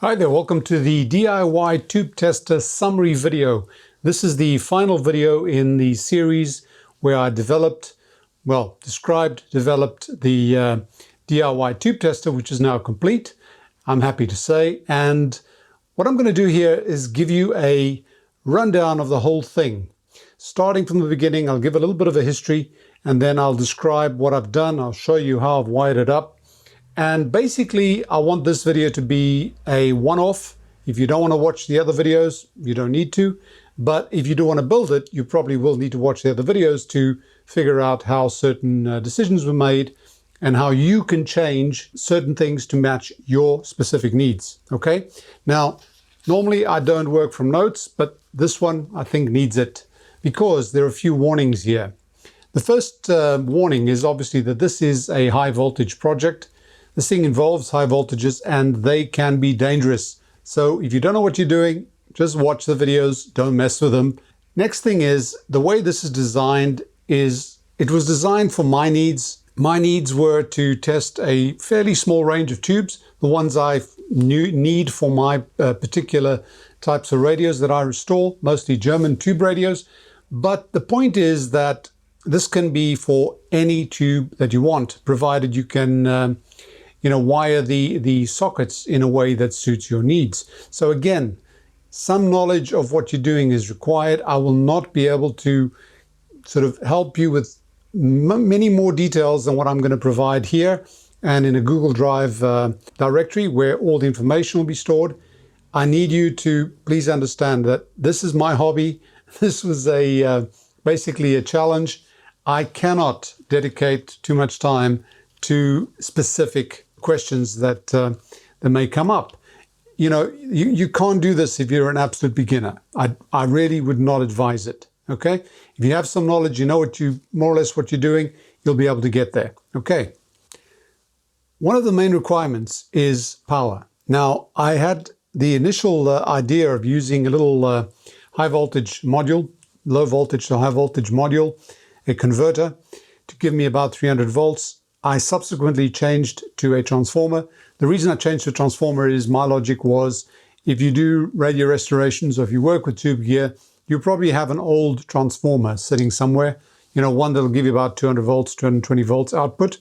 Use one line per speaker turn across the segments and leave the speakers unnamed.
Hi there, welcome to the DIY tube tester summary video. This is the final video in the series where I developed the DIY tube tester, which is now complete, I'm happy to say. And what I'm going to do here is give you a rundown of the whole thing. Starting from the beginning, I'll give a little bit of a history, and then I'll describe what I've done. I'll show you how I've wired it up. And basically, I want this video to be a one-off. If you don't want to watch the other videos, you don't need to. But if you do want to build it, you probably will need to watch the other videos to figure out how certain decisions were made and how you can change certain things to match your specific needs. Okay? Now, normally I don't work from notes, but this one I think needs it because there are a few warnings here. The first warning is obviously that this is a high voltage project. This thing involves high voltages and they can be dangerous. So if you don't know what you're doing, just watch the videos, don't mess with them. Next thing is, the way this is designed is, it was designed for my needs. My needs were to test a fairly small range of tubes, the ones I need for my particular types of radios that I install, mostly German tube radios. But the point is that this can be for any tube that you want, provided you can wire the sockets in a way that suits your needs. So again, some knowledge of what you're doing is required. I will not be able to sort of help you with many more details than what I'm going to provide here and in a Google Drive directory where all the information will be stored. I need you to please understand that this is my hobby. This was basically a challenge. I cannot dedicate too much time to specific questions that may come up. You can't do this if you're an absolute beginner. I really would not advise it. Okay, if you have some knowledge, you know more or less what you're doing, you'll be able to get there. Okay, one of the main requirements is power. Now, I had the initial idea of using a little high voltage module, low voltage to high voltage module, a converter to give me about 300 volts. I subsequently changed to a transformer. The reason I changed to a transformer is my logic was, if you do radio restorations or if you work with tube gear, you probably have an old transformer sitting somewhere, one that'll give you about 200 volts, 220 volts output,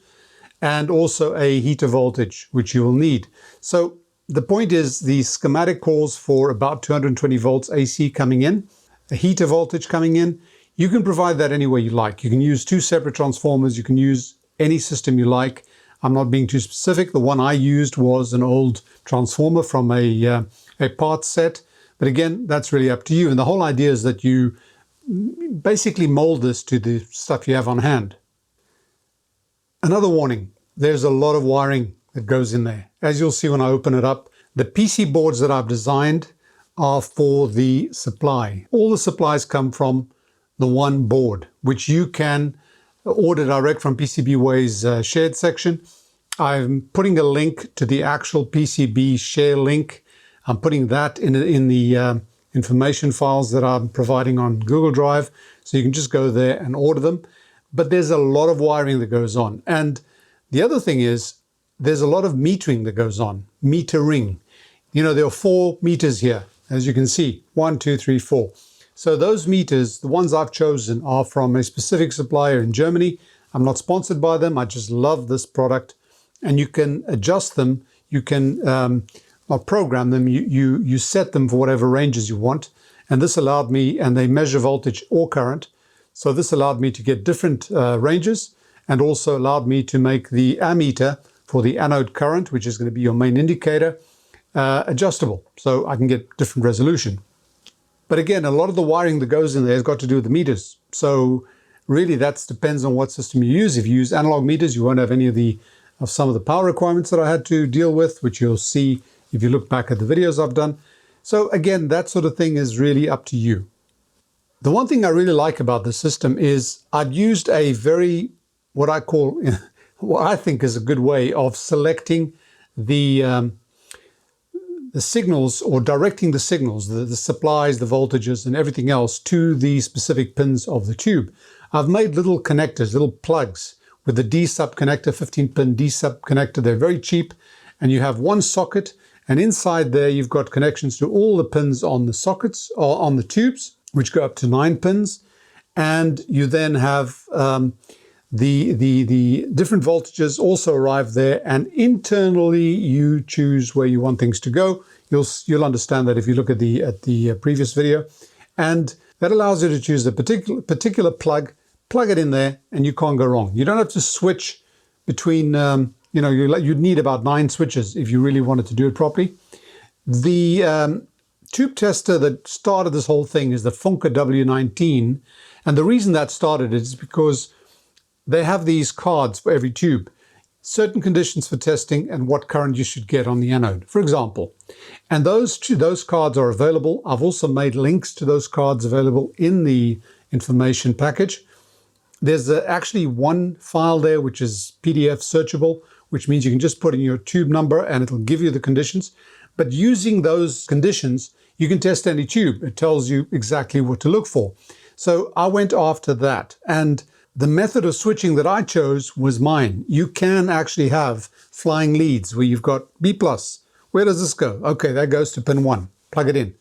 and also a heater voltage, which you will need. So the point is, the schematic calls for about 220 volts AC coming in, a heater voltage coming in. You can provide that any way you like. You can use two separate transformers. You can use any system you like. I'm not being too specific. The one I used was an old transformer from a parts set. But again, that's really up to you. And the whole idea is that you basically mold this to the stuff you have on hand. Another warning, there's a lot of wiring that goes in there. As you'll see when I open it up, the PC boards that I've designed are for the supply. All the supplies come from the one board, which you can order direct from PCBWay's shared section. I'm putting a link to the actual PCB share link. I'm putting that in the information files that I'm providing on Google Drive, so you can just go there and order them. But there's a lot of wiring that goes on. And the other thing is, there's a lot of metering that goes on, metering. There are 4 meters here, as you can see, 1, 2, 3, 4. So those meters, the ones I've chosen, are from a specific supplier in Germany. I'm not sponsored by them. I just love this product. And you can adjust them. You can program them. You set them for whatever ranges you want. And this allowed me, and they measure voltage or current. So this allowed me to get different ranges, and also allowed me to make the ammeter for the anode current, which is going to be your main indicator, adjustable. So I can get different resolution. But again, a lot of the wiring that goes in there has got to do with the meters. So really that depends on what system you use. If you use analog meters, you won't have any of some of the power requirements that I had to deal with, which you'll see if you look back at the videos I've done. So again, that sort of thing is really up to you. The one thing I really like about the system is I've used a very, what I think is a good way of selecting the signals, or directing the signals, the supplies, the voltages and everything else to the specific pins of the tube. I've made little connectors, little plugs with the D-sub connector, 15-pin D-sub connector. They're very cheap, and you have one socket And inside there, you've got connections to all the pins on the sockets or on the tubes, which go up to 9 pins. And you then have the different voltages also arrive there. And internally, you choose where you want things to go. You'll understand that if you look at the previous video. And that allows you to choose a particular plug it in there, and you can't go wrong. You don't have to switch between, you'd need about 9 switches if you really wanted to do it properly. The tube tester that started this whole thing is the Funke W19. And the reason that started is because they have these cards for every tube, certain conditions for testing and what current you should get on the anode, for example. And those cards are available. I've also made links to those cards available in the information package. There's actually one file there which is PDF searchable, which means you can just put in your tube number and it'll give you the conditions. But using those conditions, you can test any tube. It tells you exactly what to look for. So I went after that. And the method of switching that I chose was mine. You can actually have flying leads where you've got B+. Where does this go? Okay, that goes to pin 1. Plug it in.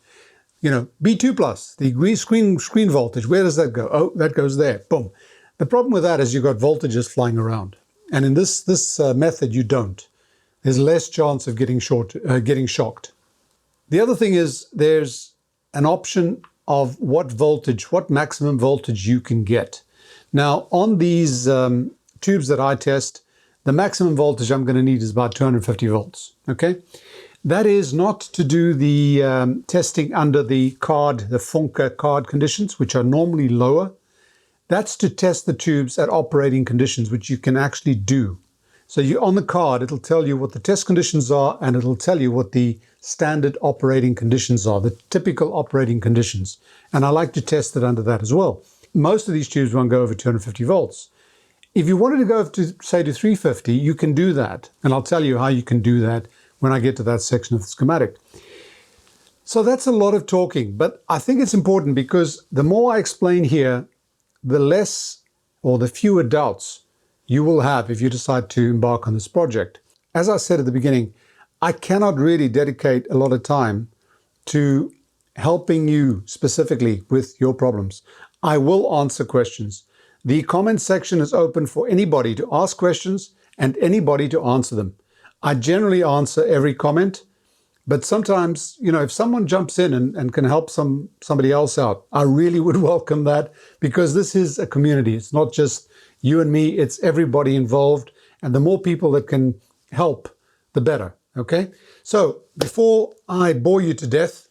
B2+, the screen voltage, where does that go? Oh, that goes there. Boom. The problem with that is you've got voltages flying around. And in this method, you don't. There's less chance of getting shocked. The other thing is there's an option of what maximum voltage you can get. Now, on these tubes that I test, the maximum voltage I'm going to need is about 250 volts, okay? That is not to do the testing under the Funke card conditions, which are normally lower. That's to test the tubes at operating conditions, which you can actually do. So on the card, it'll tell you what the test conditions are, and it'll tell you what the standard operating conditions are, the typical operating conditions. And I like to test it under that as well. Most of these tubes won't go over 250 volts. If you wanted to go up to, say, to 350, you can do that. And I'll tell you how you can do that when I get to that section of the schematic. So that's a lot of talking, but I think it's important because the more I explain here, the less or the fewer doubts you will have if you decide to embark on this project. As I said at the beginning, I cannot really dedicate a lot of time to helping you specifically with your problems. I will answer questions. The comment section is open for anybody to ask questions and anybody to answer them. I generally answer every comment, but sometimes, if someone jumps in and can help somebody else out, I really would welcome that, because this is a community. It's not just you and me, it's everybody involved. And the more people that can help, the better, okay? So before I bore you to death,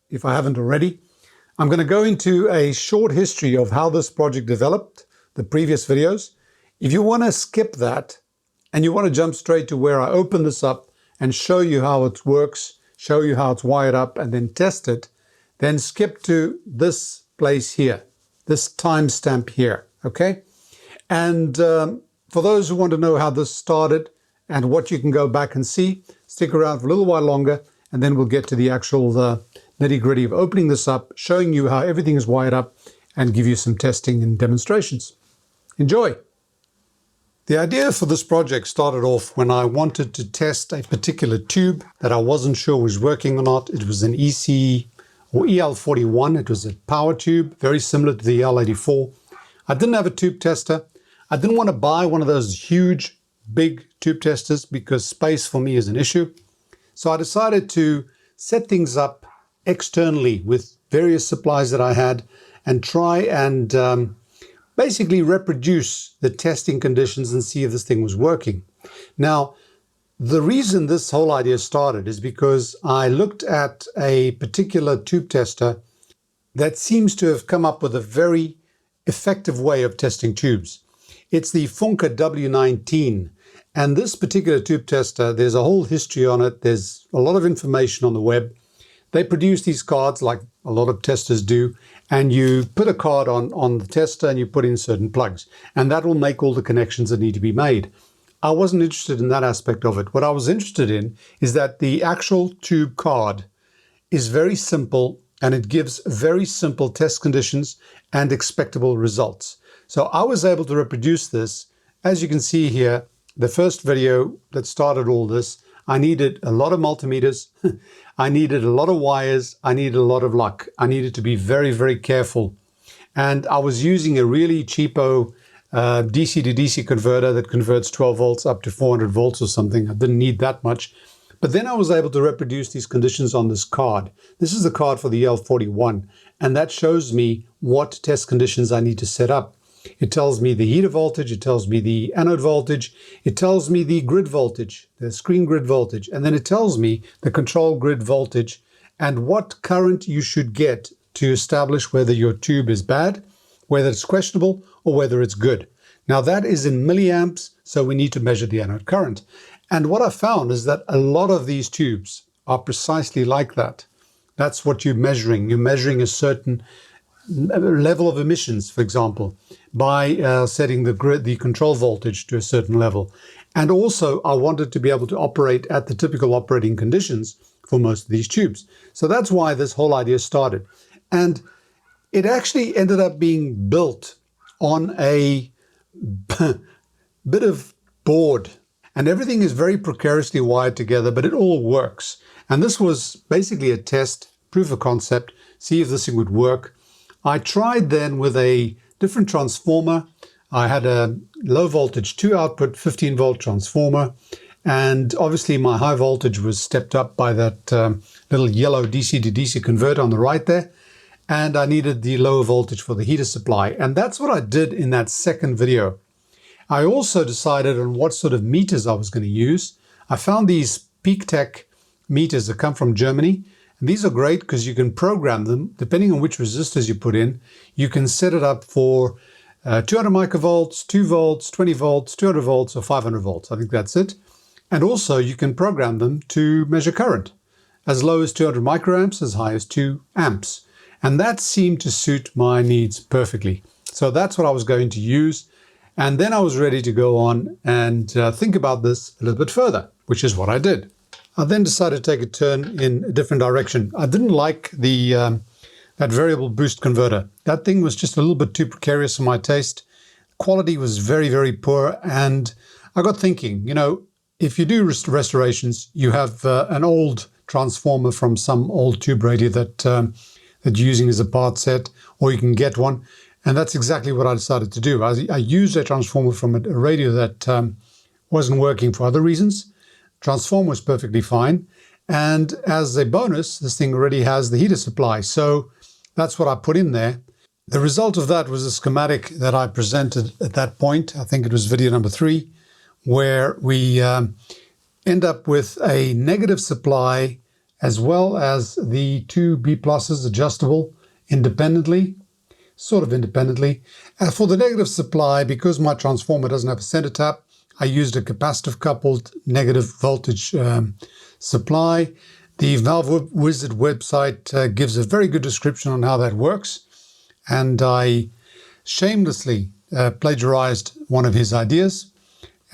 if I haven't already, I'm going to go into a short history of how this project developed, the previous videos. If you want to skip that and you want to jump straight to where I open this up and show you how it works, show you how it's wired up, and then test it, then skip to this place here, this timestamp here, okay? And for those who want to know how this started and what you can go back and see, stick around for a little while longer, and then we'll get to the actual nitty-gritty of opening this up, showing you how everything is wired up, and give you some testing and demonstrations. Enjoy! The idea for this project started off when I wanted to test a particular tube that I wasn't sure was working or not. It was an EC or EL41. It was a power tube, very similar to the EL84. I didn't have a tube tester. I didn't want to buy one of those huge, big tube testers because space for me is an issue. So I decided to set things up externally with various supplies that I had and try and basically reproduce the testing conditions and see if this thing was working. Now, the reason this whole idea started is because I looked at a particular tube tester that seems to have come up with a very effective way of testing tubes. It's the Funke W19. And this particular tube tester, there's a whole history on it. There's a lot of information on the web. They produce these cards like a lot of testers do, and you put a card on the tester and you put in certain plugs, and that will make all the connections that need to be made. I wasn't interested in that aspect of it. What I was interested in is that the actual tube card is very simple, and it gives very simple test conditions and expectable results. So I was able to reproduce this. As you can see here, the first video that started all this, I needed a lot of multimeters. I needed a lot of wires. I needed a lot of luck. I needed to be very, very careful. And I was using a really cheapo DC to DC converter that converts 12 volts up to 400 volts or something. I didn't need that much. But then I was able to reproduce these conditions on this card. This is the card for the EL41, and that shows me what test conditions I need to set up. It tells me the heater voltage, it tells me the anode voltage, it tells me the grid voltage, the screen grid voltage, and then it tells me the control grid voltage and what current you should get to establish whether your tube is bad, whether it's questionable, or whether it's good. Now that is in milliamps, so we need to measure the anode current. And what I found is that a lot of these tubes are precisely like that. That's what you're measuring. You're measuring a certain level of emissions, for example, by setting the control voltage to a certain level. And also, I wanted to be able to operate at the typical operating conditions for most of these tubes. So that's why this whole idea started. And it actually ended up being built on a bit of board. And everything is very precariously wired together, but it all works. And this was basically a test, proof of concept, see if this thing would work. I tried then with a different transformer. I had a low voltage 2 output 15 volt transformer. And obviously my high voltage was stepped up by that little yellow DC to DC converter on the right there. And I needed the lower voltage for the heater supply. And that's what I did in that second video. I also decided on what sort of meters I was going to use. I found these PeakTech meters that come from Germany. And these are great because you can program them, depending on which resistors you put in. You can set it up for 200 microvolts, 2 volts, 20 volts, 200 volts, or 500 volts. I think that's it. And also you can program them to measure current, as low as 200 microamps, as high as 2 amps. And that seemed to suit my needs perfectly. So that's what I was going to use. And then I was ready to go on and think about this a little bit further, which is what I did. I then decided to take a turn in a different direction. I didn't like that variable boost converter. That thing was just a little bit too precarious for my taste. Quality was very, very poor. And I got thinking, you know, if you do restorations, you have an old transformer from some old tube radio that you're using as a part set, or you can get one. And that's exactly what I decided to do. I used a transformer from a radio that wasn't working for other reasons. Transformer was perfectly fine. And as a bonus, this thing already has the heater supply. So that's what I put in there. The result of that was a schematic that I presented at that point. I think it was video number 3, where we end up with a negative supply as well as the 2 B pluses adjustable independently. Sort of independently. For the negative supply, because my transformer doesn't have a center tap, I used a capacitive coupled negative voltage supply. The Valve Wizard website gives a very good description on how that works. And I shamelessly plagiarized one of his ideas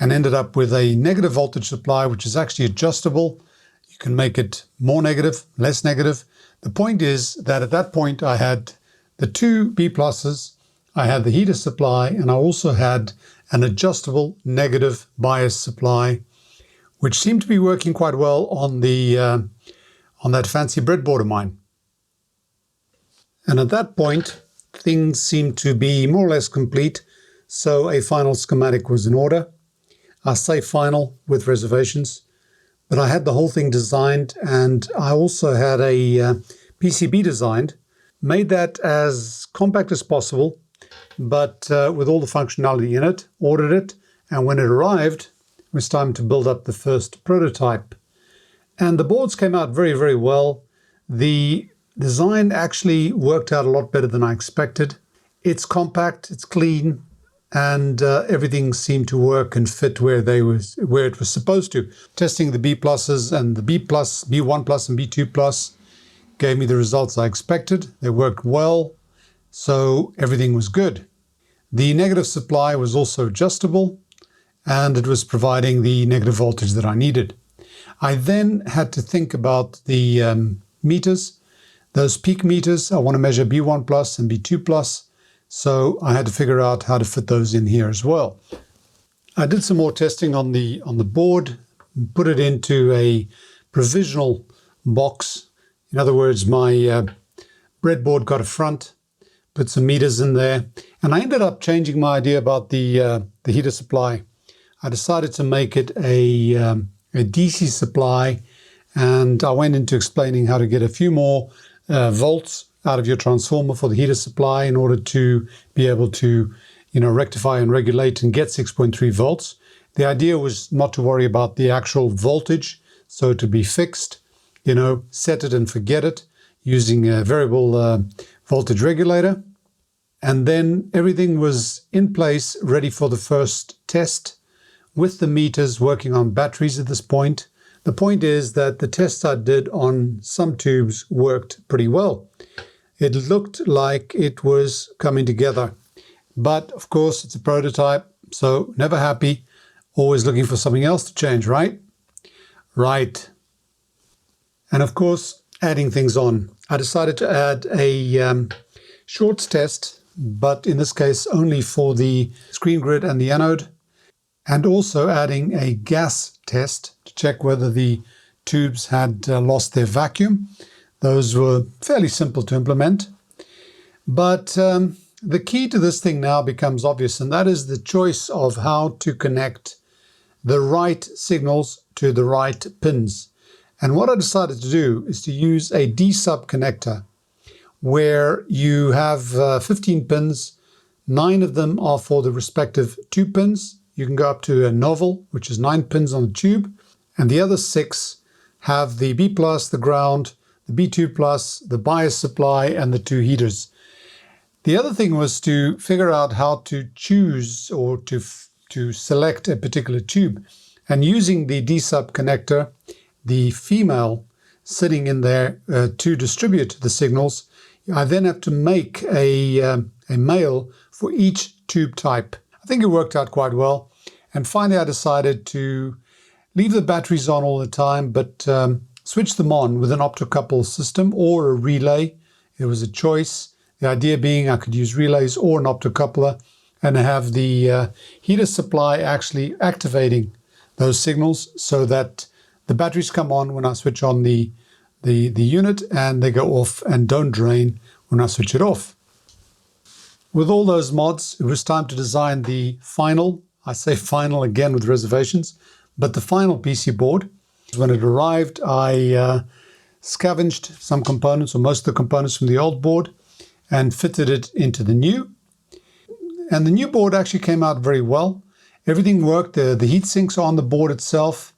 and ended up with a negative voltage supply, which is actually adjustable. You can make it more negative, less negative. The point is that at that point I had the 2 B pluses, I had the heater supply, and I also had an adjustable negative bias supply, which seemed to be working quite well on that fancy breadboard of mine. And at that point, things seemed to be more or less complete, so a final schematic was in order. I say final with reservations, but I had the whole thing designed, and I also had a PCB designed. Made that as compact as possible, but with all the functionality in it, ordered it, and when it arrived, it was time to build up the first prototype. And the boards came out very, very well. The design actually worked out a lot better than I expected. It's compact, it's clean, and everything seemed to work and fit where it was supposed to. Testing the B pluses and the B plus, B1 plus and B2 plus gave me the results I expected. They worked well, so everything was good. The negative supply was also adjustable, and it was providing the negative voltage that I needed. I then had to think about the meters. Those peak meters, I want to measure B1 plus and B2 plus, so I had to figure out how to fit those in here as well. I did some more testing on the board, put it into a provisional box. In other words, my breadboard got a front, put some meters in there, and I ended up changing my idea about the heater supply. I decided to make it a DC supply, and I went into explaining how to get a few more volts out of your transformer for the heater supply in order to be able to, rectify and regulate and get 6.3 volts. The idea was not to worry about the actual voltage, so to be fixed, set it and forget it using a variable voltage regulator. And then everything was in place, ready for the first test with the meters working on batteries at this point. The point is that the tests I did on some tubes worked pretty well. It looked like it was coming together. But of course, it's a prototype, so never happy. Always looking for something else to change, right? Right. And of course, adding things on. I decided to add a shorts test, but in this case only for the screen grid and the anode, and also adding a gas test to check whether the tubes had lost their vacuum. Those were fairly simple to implement. But the key to this thing now becomes obvious, and that is the choice of how to connect the right signals to the right pins. And what I decided to do is to use a D-sub connector, where you have 15 pins. 9 of them are for the respective tube pins. You can go up to a novel, which is 9 pins on the tube, and the other 6 have the B+, the ground, the B2+, the bias supply, and the 2 heaters. The other thing was to figure out how to choose or to select a particular tube. And using the D-sub connector, the female sitting in there to distribute the signals, I then have to make a male for each tube type. I think it worked out quite well. And finally, I decided to leave the batteries on all the time, but switch them on with an optocouple system or a relay. It was a choice. The idea being I could use relays or an optocoupler and have the heater supply actually activating those signals so that the batteries come on when I switch on the unit, and they go off and don't drain when I switch it off. With all those mods, it was time to design the final, I say final again with reservations, but the final PC board. When it arrived, I scavenged some components, or most of the components from the old board, and fitted it into the new. And the new board actually came out very well. Everything worked. The heat sinks are on the board itself.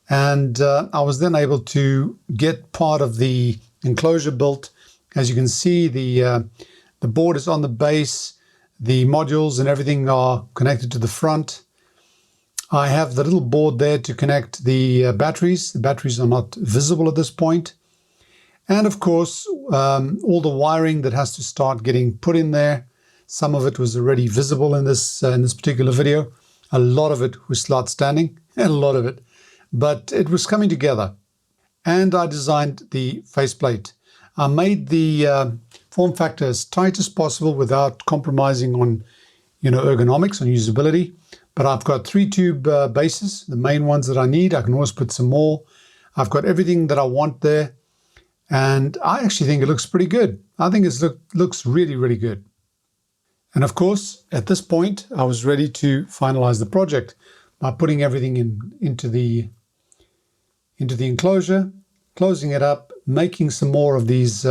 And I was then able to get part of the enclosure built. As you can see, the board is on the base. The modules and everything are connected to the front. I have the little board there to connect the batteries. The batteries are not visible at this point. And of course, all the wiring that has to start getting put in there. Some of it was already visible in this particular video. A lot of it was still outstanding, and a lot of it. But it was coming together. And I designed the faceplate. I made the form factor as tight as possible without compromising on, ergonomics, on usability. But I've got 3 tube bases, the main ones that I need. I can always put some more. I've got everything that I want there. And I actually think it looks pretty good. I think it looks really, really good. And of course, at this point, I was ready to finalize the project by putting everything into the enclosure, closing it up, making some more of these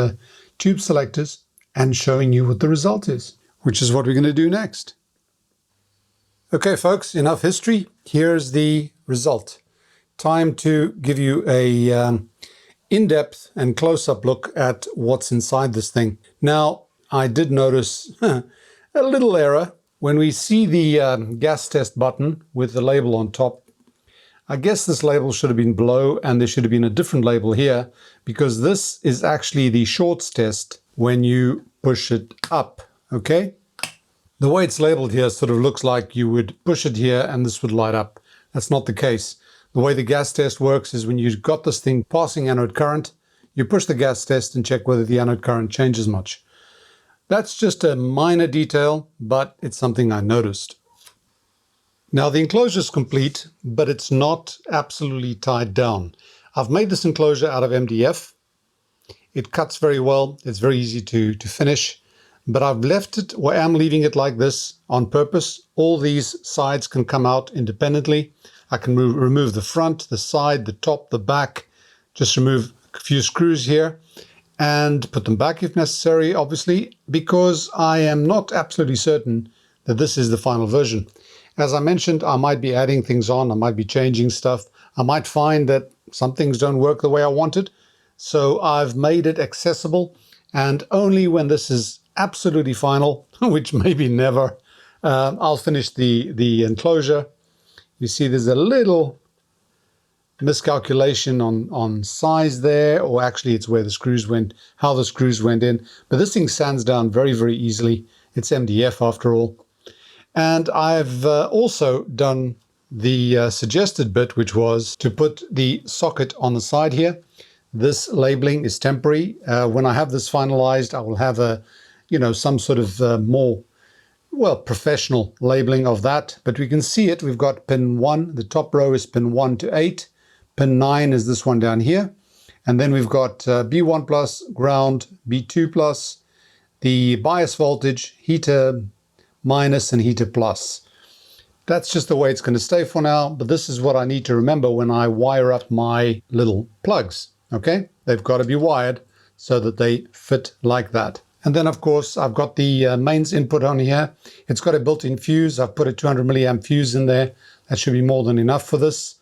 tube selectors, and showing you what the result is, which is what we're going to do next. Okay, folks, enough history. Here's the result. Time to give you a in-depth and close-up look at what's inside this thing. Now, I did notice a little error. When we see the gas test button with the label on top, I guess this label should have been below, and there should have been a different label here, because this is actually the shorts test when you push it up, okay? The way it's labeled here sort of looks like you would push it here and this would light up. That's not the case. The way the gas test works is when you've got this thing passing anode current, you push the gas test and check whether the anode current changes much. That's just a minor detail, but it's something I noticed. Now the enclosure is complete, but it's not absolutely tied down. I've made this enclosure out of MDF. It cuts very well. It's very easy to finish, but I've left it, or am leaving it like this on purpose. All these sides can come out independently. I can remove the front, the side, the top, the back, just remove a few screws here and put them back if necessary, obviously, because I am not absolutely certain that this is the final version. As I mentioned, I might be adding things on, I might be changing stuff. I might find that some things don't work the way I wanted. So I've made it accessible, and only when this is absolutely final, which maybe never, I'll finish the enclosure. You see there's a little miscalculation on size there, or actually it's where the screws went, how the screws went in. But this thing sands down very, very easily. It's MDF after all. And I've also done the suggested bit, which was to put the socket on the side here. This labeling is temporary. When I have this finalized, I will have some sort of more, professional labeling of that. But we can see it. We've got pin 1. The top row is pin 1 to 8. Pin 9 is this one down here. And then we've got B1 plus, ground, B2 plus, the bias voltage, heater minus and heater plus. That's just the way it's going to stay for now. But this is what I need to remember when I wire up my little plugs. Okay, they've got to be wired so that they fit like that. And then, of course, I've got the mains input on here. It's got a built-in fuse. I've put a 200 milliamp fuse in there. That should be more than enough for this.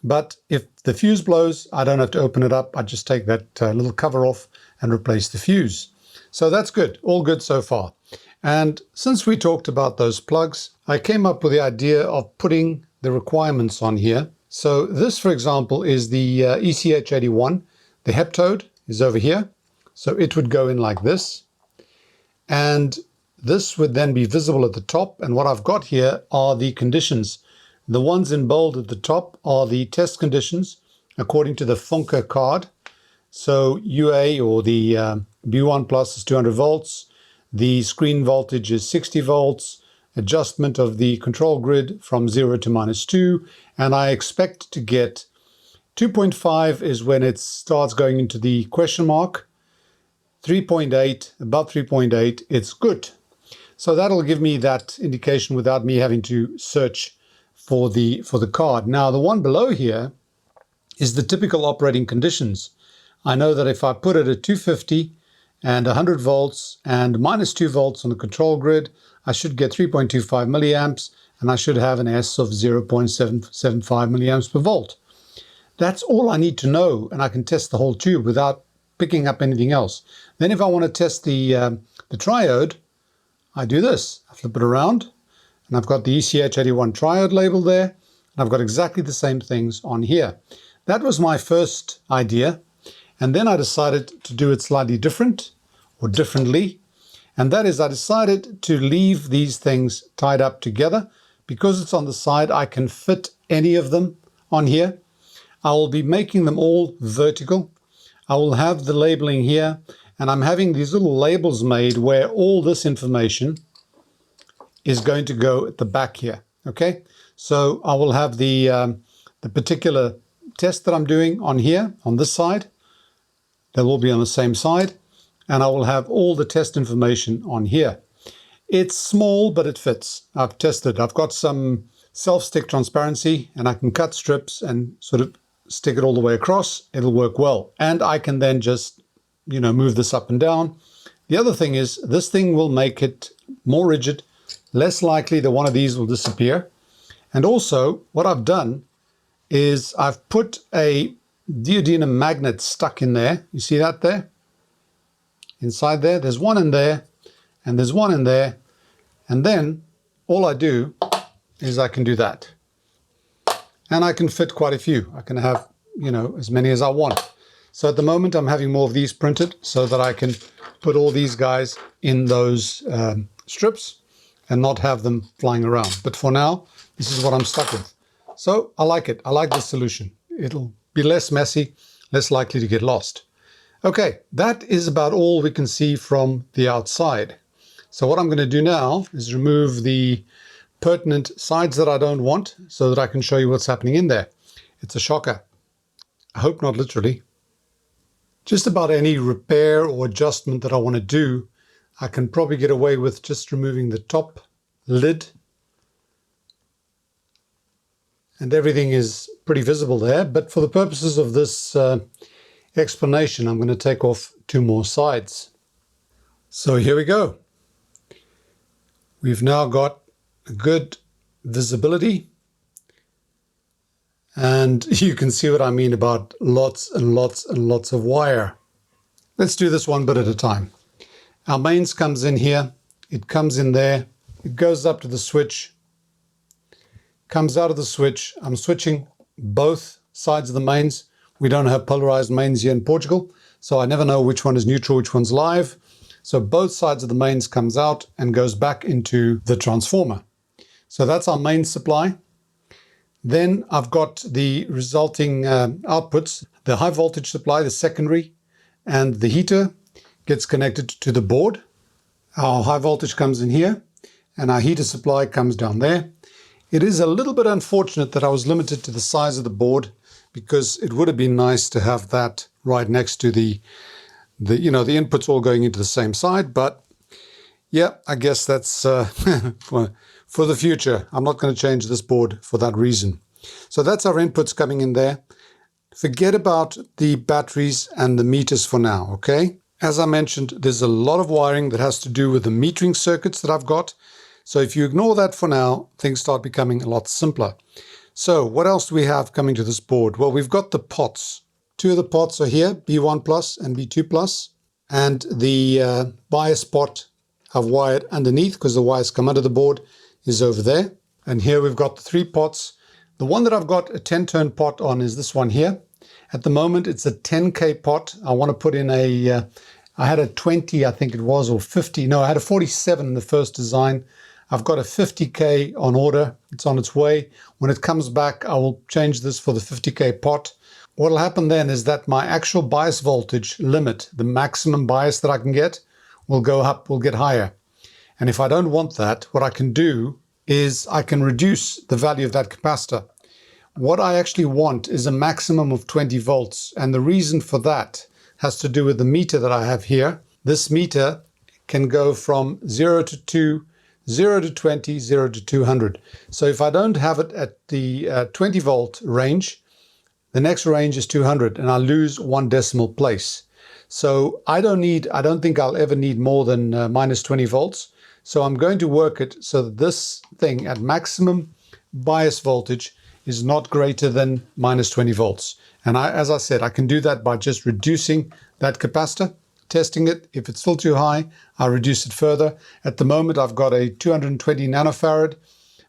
But if the fuse blows, I don't have to open it up. I just take that little cover off and replace the fuse. So that's good. All good so far. And since we talked about those plugs, I came up with the idea of putting the requirements on here. So this, for example, is the ECH81. The heptode is over here. So it would go in like this. And this would then be visible at the top. And what I've got here are the conditions. The ones in bold at the top are the test conditions according to the Funker card. So UA, or the B1 plus, is 200 volts. The screen voltage is 60 volts. Adjustment of the control grid from 0 to -2, and I expect to get 2.5 is when it starts going into the question mark. 3.8, above 3.8, it's good. So that'll give me that indication without me having to search for the card. Now the one below here is the typical operating conditions. I know that if I put it at 250 and 100 volts and -2 volts on the control grid, I should get 3.25 milliamps, and I should have an S of 0.775 milliamps per volt. That's all I need to know, and I can test the whole tube without picking up anything else. Then if I want to test the triode, I do this. I flip it around, and I've got the ECH81 triode label there, and I've got exactly the same things on here. That was my first idea, and then I decided to do it slightly different, or differently. And that is, I decided to leave these things tied up together. Because it's on the side, I can fit any of them on here. I will be making them all vertical. I will have the labeling here, and I'm having these little labels made where all this information is going to go at the back here. Okay, so I will have the particular test that I'm doing on here, on this side. They'll all be on the same side. And I will have all the test information on here. It's small, but it fits. I've tested. I've got some self-stick transparency, and I can cut strips and sort of stick it all the way across. It'll work well. And I can then just, move this up and down. The other thing is, this thing will make it more rigid, less likely that one of these will disappear. And also, what I've done is I've put a neodymium magnet stuck in there. You see that there? Inside there, there's one in there, and there's one in there, and then all I do is I can do that. And I can fit quite a few. I can have, as many as I want. So at the moment, I'm having more of these printed so that I can put all these guys in those strips and not have them flying around. But for now, this is what I'm stuck with. So I like it. I like this solution. It'll be less messy, less likely to get lost. Okay, that is about all we can see from the outside. So what I'm going to do now is remove the pertinent sides that I don't want so that I can show you what's happening in there. It's a shocker. I hope not literally. Just about any repair or adjustment that I want to do, I can probably get away with just removing the top lid. And everything is pretty visible there. But for the purposes of this explanation, I'm going to take off 2 more sides. So here we go. We've now got a good visibility. And you can see what I mean about lots and lots and lots of wire. Let's do this one bit at a time. Our mains comes in here. It comes in there. It goes up to the switch. Comes out of the switch. I'm switching both sides of the mains. We don't have polarized mains here in Portugal, so I never know which one is neutral, which one's live. So both sides of the mains comes out and goes back into the transformer. So that's our main supply. Then I've got the resulting outputs. The high voltage supply, the secondary, and the heater gets connected to the board. Our high voltage comes in here, and our heater supply comes down there. It is a little bit unfortunate that I was limited to the size of the board, because it would have been nice to have that right next to the inputs all going into the same side. But yeah, I guess that's for the future. I'm not going to change this board for that reason. So that's our inputs coming in there. Forget about the batteries and the meters for now, okay? As I mentioned, there's a lot of wiring that has to do with the metering circuits that I've got. So if you ignore that for now, things start becoming a lot simpler. So what else do we have coming to this board? Well, we've got the pots. 2 of the pots are here, B1 plus and B2 plus. And the bias pot I've wired underneath, because the wires come under the board, is over there. And here we've got the 3 pots. The one that I've got a 10-turn pot on is this one here. At the moment, it's a 10K pot. I want to put in I had a 20, I think it was, or 50. No, I had a 47 in the first design. I've got a 50K on order. It's on its way. When it comes back, I will change this for the 50K pot. What will happen then is that my actual bias voltage limit, the maximum bias that I can get, will go up, will get higher. And if I don't want that, what I can do is I can reduce the value of that capacitor. What I actually want is a maximum of 20 volts. And the reason for that has to do with the meter that I have here. This meter can go from 0 to 2, 0 to 20, 0 to 200. So if I don't have it at the 20 volt range, the next range is 200, and I lose 1 decimal place. So I don't think I'll ever need more than minus 20 volts. So I'm going to work it so that this thing at maximum bias voltage is not greater than minus 20 volts. And as I said, I can do that by just reducing that capacitor, testing it. If it's still too high, I'll reduce it further. At the moment, I've got a 220 nanofarad.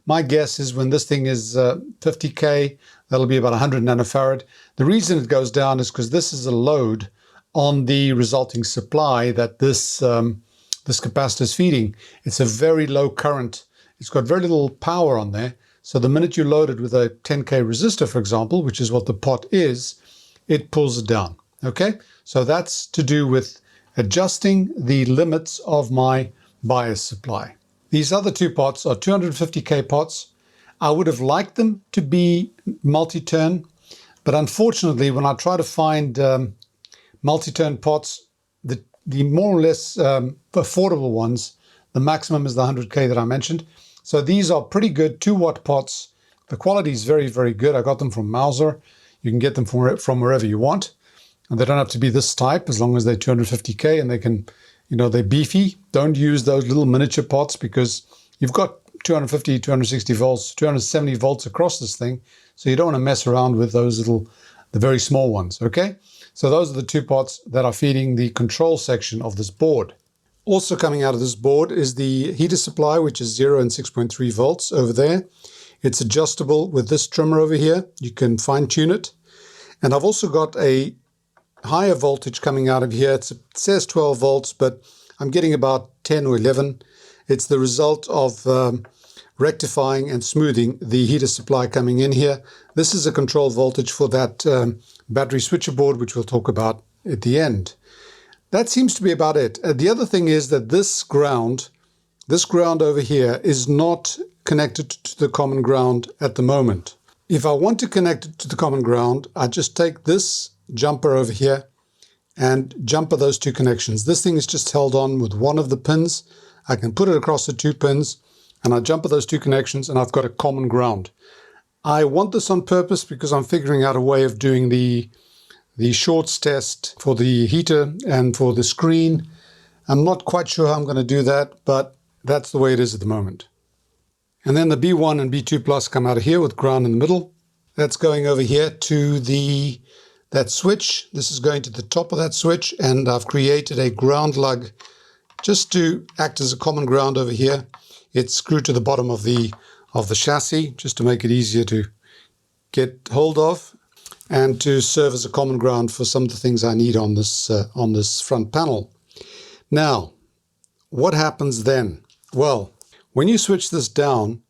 My guess is when this thing is 50K, that'll be about 100 nanofarad. The reason it goes down is because this is a load on the resulting supply that this capacitor is feeding. It's a very low current. It's got very little power on there. So the minute you load it with a 10K resistor, for example, which is what the pot is, it pulls it down. Okay? So that's to do with adjusting the limits of my bias supply. These other 2 pots are 250K pots. I would have liked them to be multi-turn, but unfortunately, when I try to find multi-turn pots, the more or less affordable ones, the maximum is the 100K that I mentioned. So these are pretty good 2-watt pots. The quality is very, very good. I got them from Mauser. You can get them from wherever you want. And they don't have to be this type as long as they're 250K and they can, they're beefy. Don't use those little miniature pots because you've got 250, 260 volts, 270 volts across this thing. So you don't want to mess around with those the very small ones, okay? So those are the 2 pots that are feeding the control section of this board. Also coming out of this board is the heater supply, which is 0 and 6.3 volts over there. It's adjustable with this trimmer over here. You can fine tune it. And I've also got a higher voltage coming out of here. It says 12 volts, but I'm getting about 10 or 11. It's the result of rectifying and smoothing the heater supply coming in here. This is a control voltage for that battery switcher board, which we'll talk about at the end. That seems to be about it. The other thing is that this ground over here is not connected to the common ground at the moment. If I want to connect it to the common ground, I just take this jumper over here and jumper those two connections. This thing is just held on with one of the pins. I can put it across the two pins and I jumper those two connections and I've got a common ground. I want this on purpose because I'm figuring out a way of doing the shorts test for the heater and for the screen. I'm not quite sure how I'm going to do that, but that's the way it is at the moment. And then the B1 and B2 plus come out of here with ground in the middle. That's going over here to that switch. This is going to the top of that switch, and I've created a ground lug just to act as a common ground over here. It's screwed to the bottom of the chassis just to make it easier to get hold of and to serve as a common ground for some of the things I need on this front panel. Now, what happens then? Well, when you switch this down,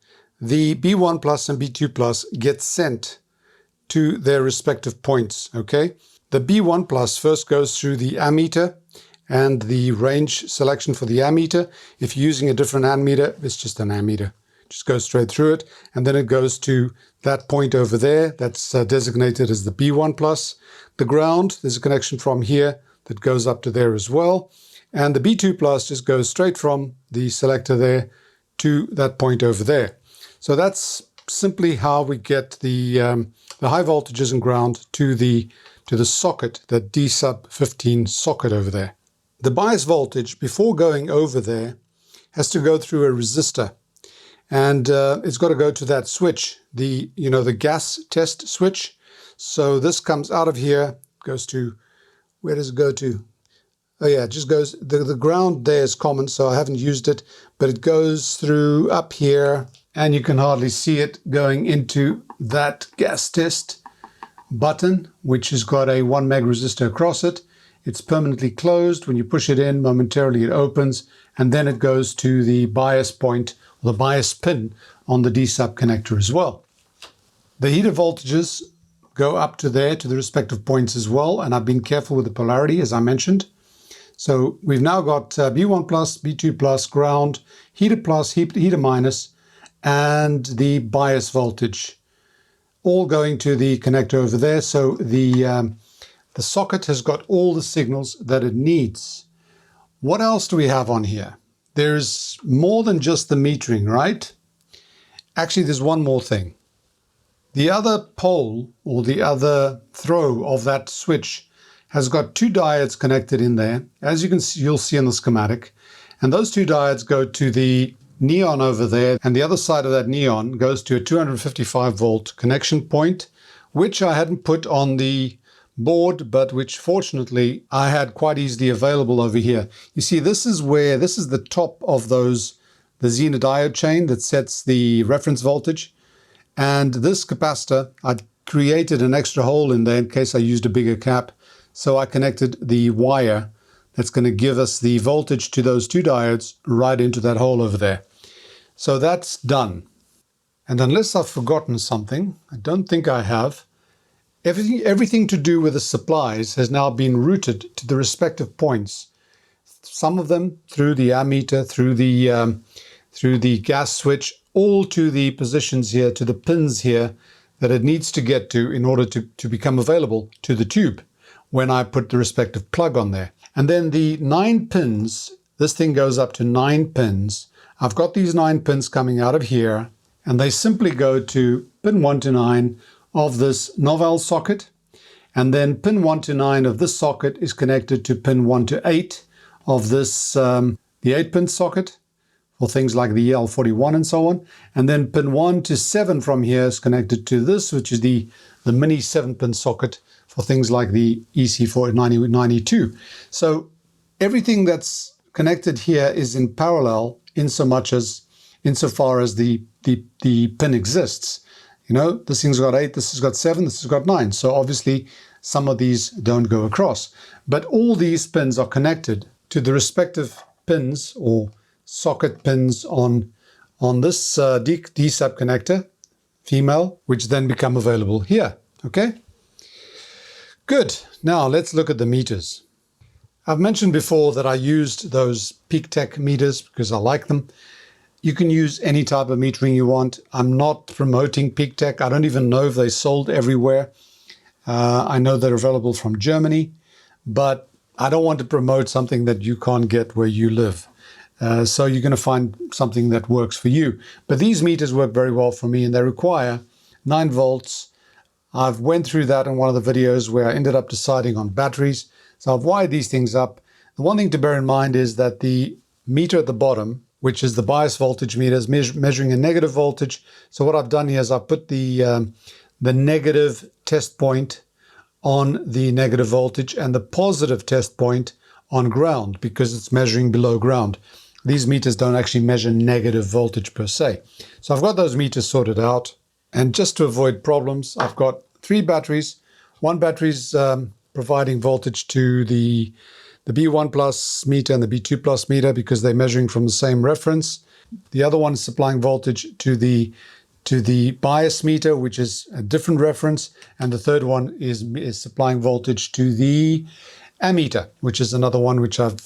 the B1 plus and B2 plus get sent to their respective points, okay? The B1 plus first goes through the ammeter and the range selection for the ammeter. If you're using a different ammeter, it's just an ammeter. Just goes straight through it, and then it goes to that point over there that's designated as the B1 plus. The ground, there's a connection from here that goes up to there as well. And the B2 plus just goes straight from the selector there to that point over there. So that's simply how we get the high voltages and ground to the socket, the D sub 15 socket over there. The bias voltage before going over there has to go through a resistor, and it's got to go to that switch, the gas test switch. So this comes out of here, goes to, where does it go to? Oh yeah, it just goes, the ground there is common, so I haven't used it, but it goes through up here, and you can hardly see it going into that gas test button, which has got a 1 meg resistor across it. It's permanently closed. When you push it in, momentarily it opens, and then it goes to the bias point, or the bias pin on the D-sub connector as well. The heater voltages go up to there, to the respective points as well, and I've been careful with the polarity, as I mentioned. So we've now got B1 plus, B2 plus, ground, heater plus, heater minus, and the bias voltage, all going to the connector over there. So the socket has got all the signals that it needs. What else do we have on here? There's more than just the metering, right? Actually, there's one more thing. The other pole, or the other throw of that switch, has got two diodes connected in there, as you can see, you'll see in the schematic, and those two diodes go to the neon over there, and the other side of that neon goes to a 255 volt connection point, which I hadn't put on the board, but which fortunately I had quite easily available over here. You see, this is the top of the Zener diode chain that sets the reference voltage, and this capacitor, I created an extra hole in there in case I used a bigger cap. So I connected the wire that's going to give us the voltage to those two diodes right into that hole over there. So that's done. And unless I've forgotten something, I don't think I have, everything to do with the supplies has now been routed to the respective points. Some of them through the ammeter, through the gas switch, all to the positions here, to the pins here that it needs to get to in order to become available to the tube when I put the respective plug on there. And then the 9 pins, this thing goes up to 9 pins. I've got these 9 pins coming out of here, and they simply go to pin 1 to 9 of this novel socket, and then pin 1 to 9 of this socket is connected to pin 1 to 8 of this, the 8-pin socket for things like the EL41 and so on, and then pin 1 to 7 from here is connected to this, which is the mini 7-pin socket for things like the EC492. So everything that's connected here is in parallel insofar as the pin exists. You know, this thing's got 8, this has got 7, this has got 9. So obviously some of these don't go across. But all these pins are connected to the respective pins or socket pins on this D-sub connector, female, which then become available here. Okay? Good. Now let's look at the meters. I've mentioned before that I used those PeakTech meters because I like them. You can use any type of metering you want. I'm not promoting Peak Tech. I don't even know if they sold everywhere. I know they're available from Germany, but I don't want to promote something that you can't get where you live. So you're going to find something that works for you. But these meters work very well for me, and they require 9 volts. I've went through that in one of the videos where I ended up deciding on batteries. So I've wired these things up. The one thing to bear in mind is that the meter at the bottom, which is the bias voltage meter, is measuring a negative voltage. So what I've done here is I've put the negative test point on the negative voltage and the positive test point on ground, because it's measuring below ground. These meters don't actually measure negative voltage per se. So I've got those meters sorted out. And just to avoid problems, I've got 3 batteries. One battery's providing voltage to the B1 plus meter and the B2 plus meter because they're measuring from the same reference. The other one is supplying voltage to the bias meter, which is a different reference. And the third one is supplying voltage to the ammeter, which is another one which I've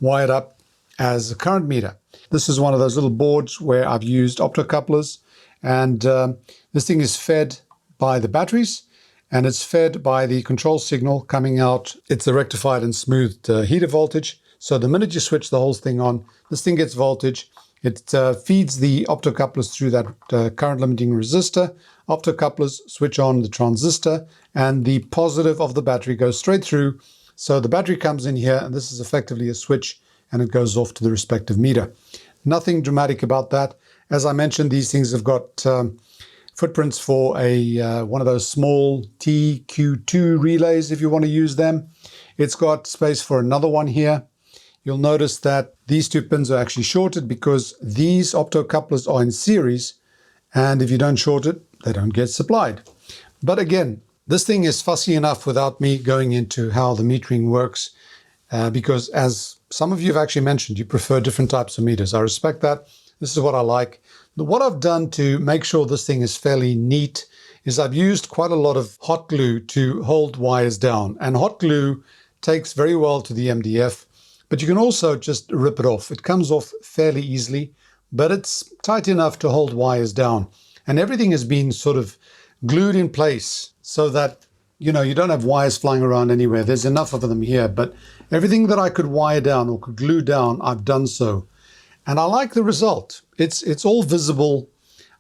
wired up as a current meter. This is one of those little boards where I've used optocouplers, and this thing is fed by the batteries, and it's fed by the control signal coming out. It's a rectified and smoothed heater voltage. So the minute you switch the whole thing on, this thing gets voltage. It feeds the optocouplers through that current limiting resistor. Optocouplers switch on the transistor, and the positive of the battery goes straight through. So the battery comes in here, and this is effectively a switch, and it goes off to the respective meter. Nothing dramatic about that. As I mentioned, these things have got footprints for a one of those small TQ2 relays if you want to use them. It's got space for another one here. You'll notice that these 2 pins are actually shorted because these optocouplers are in series, and if you don't short it, they don't get supplied. But again, this thing is fussy enough without me going into how the metering works, because as some of you have actually mentioned, you prefer different types of meters. I respect that. This is what I like. What I've done to make sure this thing is fairly neat is I've used quite a lot of hot glue to hold wires down. And hot glue takes very well to the MDF, but you can also just rip it off. It comes off fairly easily, but it's tight enough to hold wires down. And everything has been sort of glued in place so that, you know, you don't have wires flying around anywhere. There's enough of them here, but everything that I could wire down or could glue down, I've done so. And I like the result. It's all visible.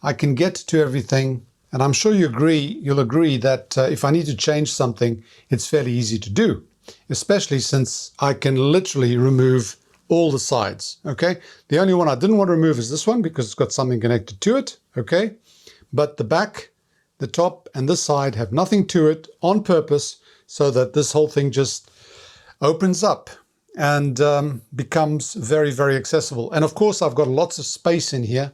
I can get to everything. And I'm sure you'll agree that if I need to change something, it's fairly easy to do, especially since I can literally remove all the sides, okay? The only one I didn't want to remove is this one because it's got something connected to it, okay? But the back, the top, and this side have nothing to it on purpose so that this whole thing just opens up and becomes very, very accessible. And of course, I've got lots of space in here.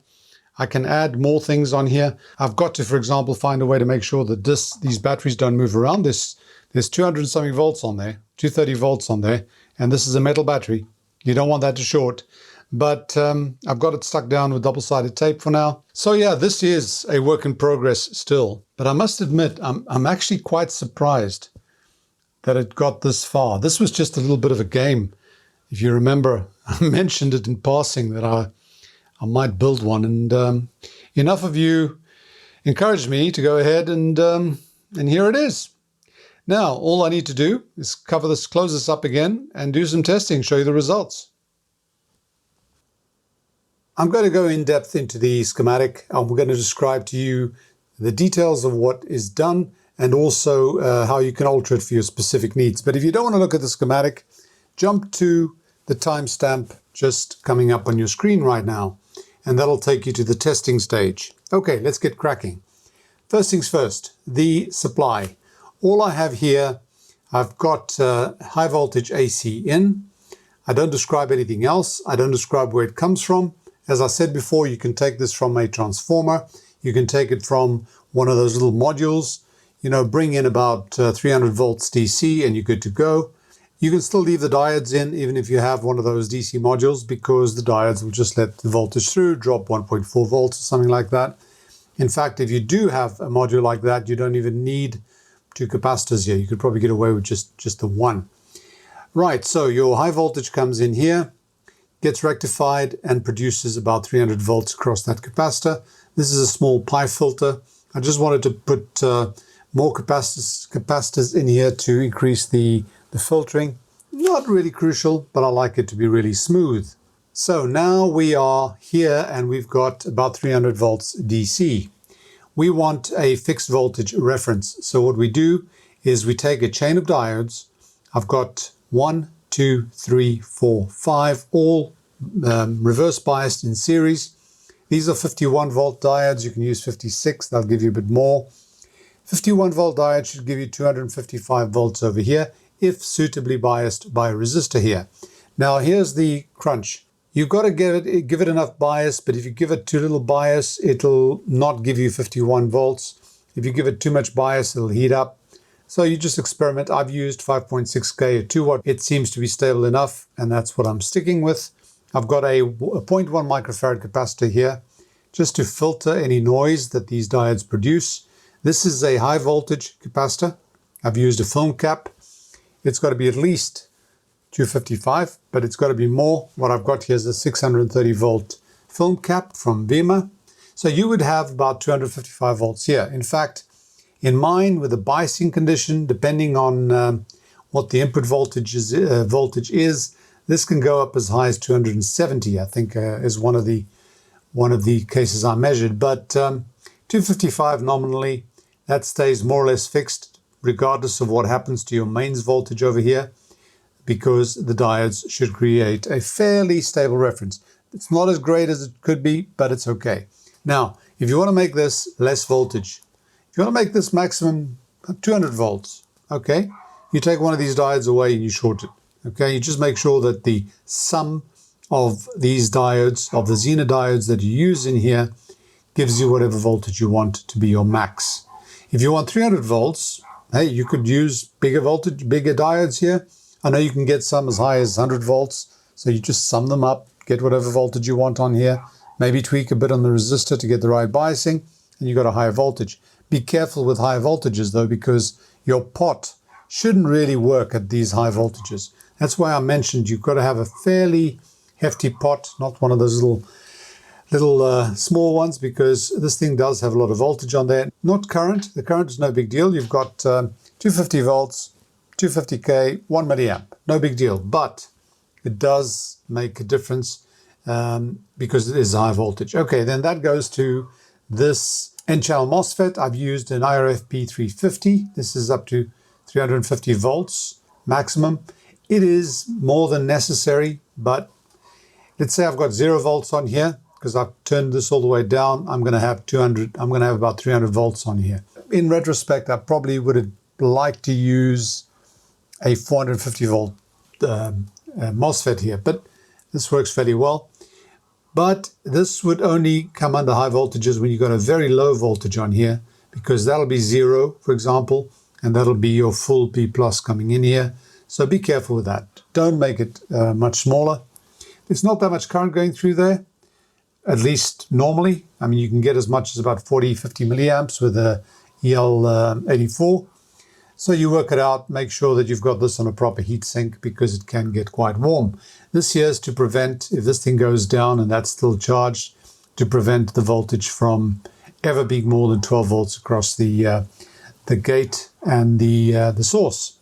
I can add more things on here. I've got to, for example, find a way to make sure that these batteries don't move around. There's 200 and something volts on there, 230 volts on there, and this is a metal battery. You don't want that to short. But I've got it stuck down with double-sided tape for now. So yeah, this is a work in progress still. But I must admit, I'm actually quite surprised that it got this far. This was just a little bit of a game. If you remember, I mentioned it in passing that I might build one, and enough of you encouraged me to go ahead, and here it is. Now, all I need to do is close this up again, and do some testing, show you the results. I'm going to go in depth into the schematic. I'm going to describe to you the details of what is done, and also how you can alter it for your specific needs. But if you don't want to look at the schematic, jump to the timestamp just coming up on your screen right now, and that'll take you to the testing stage. Okay, let's get cracking. First things first, the supply. All I have here, I've got high voltage AC in. I don't describe anything else. I don't describe where it comes from. As I said before, you can take this from a transformer. You can take it from one of those little modules. You know, bring in about 300 volts DC and you're good to go. You can still leave the diodes in even if you have one of those DC modules, because the diodes will just let the voltage through, drop 1.4 volts or something like that. In fact, if you do have a module like that, you don't even need 2 capacitors here. You could probably get away with just the one. Right, so your high voltage comes in here, gets rectified and produces about 300 volts across that capacitor. This is a small pi filter. I just wanted to put more capacitors in here to increase the filtering. Not really crucial, but I like it to be really smooth. So now we are here and we've got about 300 volts DC. We want a fixed voltage reference. So what we do is we take a chain of diodes. I've got 1, 2, 3, 4, 5, all reverse biased in series. These are 51 volt diodes. You can use 56, they'll give you a bit more. 51 volt diode should give you 255 volts over here, if suitably biased by a resistor here. Now here's the crunch. You've got to give it enough bias, but if you give it too little bias, it'll not give you 51 volts. If you give it too much bias, it'll heat up. So you just experiment. I've used 5.6K at 2 watt. It seems to be stable enough, and that's what I'm sticking with. I've got a 0.1 microfarad capacitor here, just to filter any noise that these diodes produce. This is a high voltage capacitor. I've used a film cap. It's got to be at least 255, but it's got to be more. What I've got here is a 630 volt film cap from Vima. So you would have about 255 volts here. In fact, in mine, with the biasing condition, depending on what the input voltage is, this can go up as high as 270, I think, is one of the cases I measured. But 255 nominally, that stays more or less fixed, regardless of what happens to your mains voltage over here, because the diodes should create a fairly stable reference. It's not as great as it could be, but it's okay. Now, if you want to make this less voltage, if you want to make this maximum 200 volts, okay, you take one of these diodes away and you short it. Okay, you just make sure that the sum of these diodes, of the Zener diodes that you use in here, gives you whatever voltage you want to be your max. If you want 300 volts, hey, you could use bigger diodes here. I know you can get some as high as 100 volts, so you just sum them up, get whatever voltage you want on here, maybe tweak a bit on the resistor to get the right biasing, and you got a higher voltage. Be careful with high voltages though, because your pot shouldn't really work at these high voltages. That's why I mentioned you've got to have a fairly hefty pot, not one of those little small ones, because this thing does have a lot of voltage on there. Not current. The current is no big deal. You've got 250 volts, 250K, 1 milliamp. No big deal. But it does make a difference because it is high voltage. Okay, then that goes to this N-channel MOSFET. I've used an IRFP 350. This is up to 350 volts maximum. It is more than necessary, but let's say I've got 0 volts on here, because I've turned this all the way down. I'm going to have about 300 volts on here. In retrospect, I probably would have liked to use a 450 volt MOSFET here, but this works fairly well. But this would only come under high voltages when you've got a very low voltage on here, because that'll be 0, for example, and that'll be your full B plus coming in here. So be careful with that. Don't make it much smaller. There's not that much current going through there, at least normally. I mean, you can get as much as about 40, 50 milliamps with a EL84. So you work it out, make sure that you've got this on a proper heat sink, because it can get quite warm. This here is to prevent, if this thing goes down and that's still charged, to prevent the voltage from ever being more than 12 volts across the gate and the source.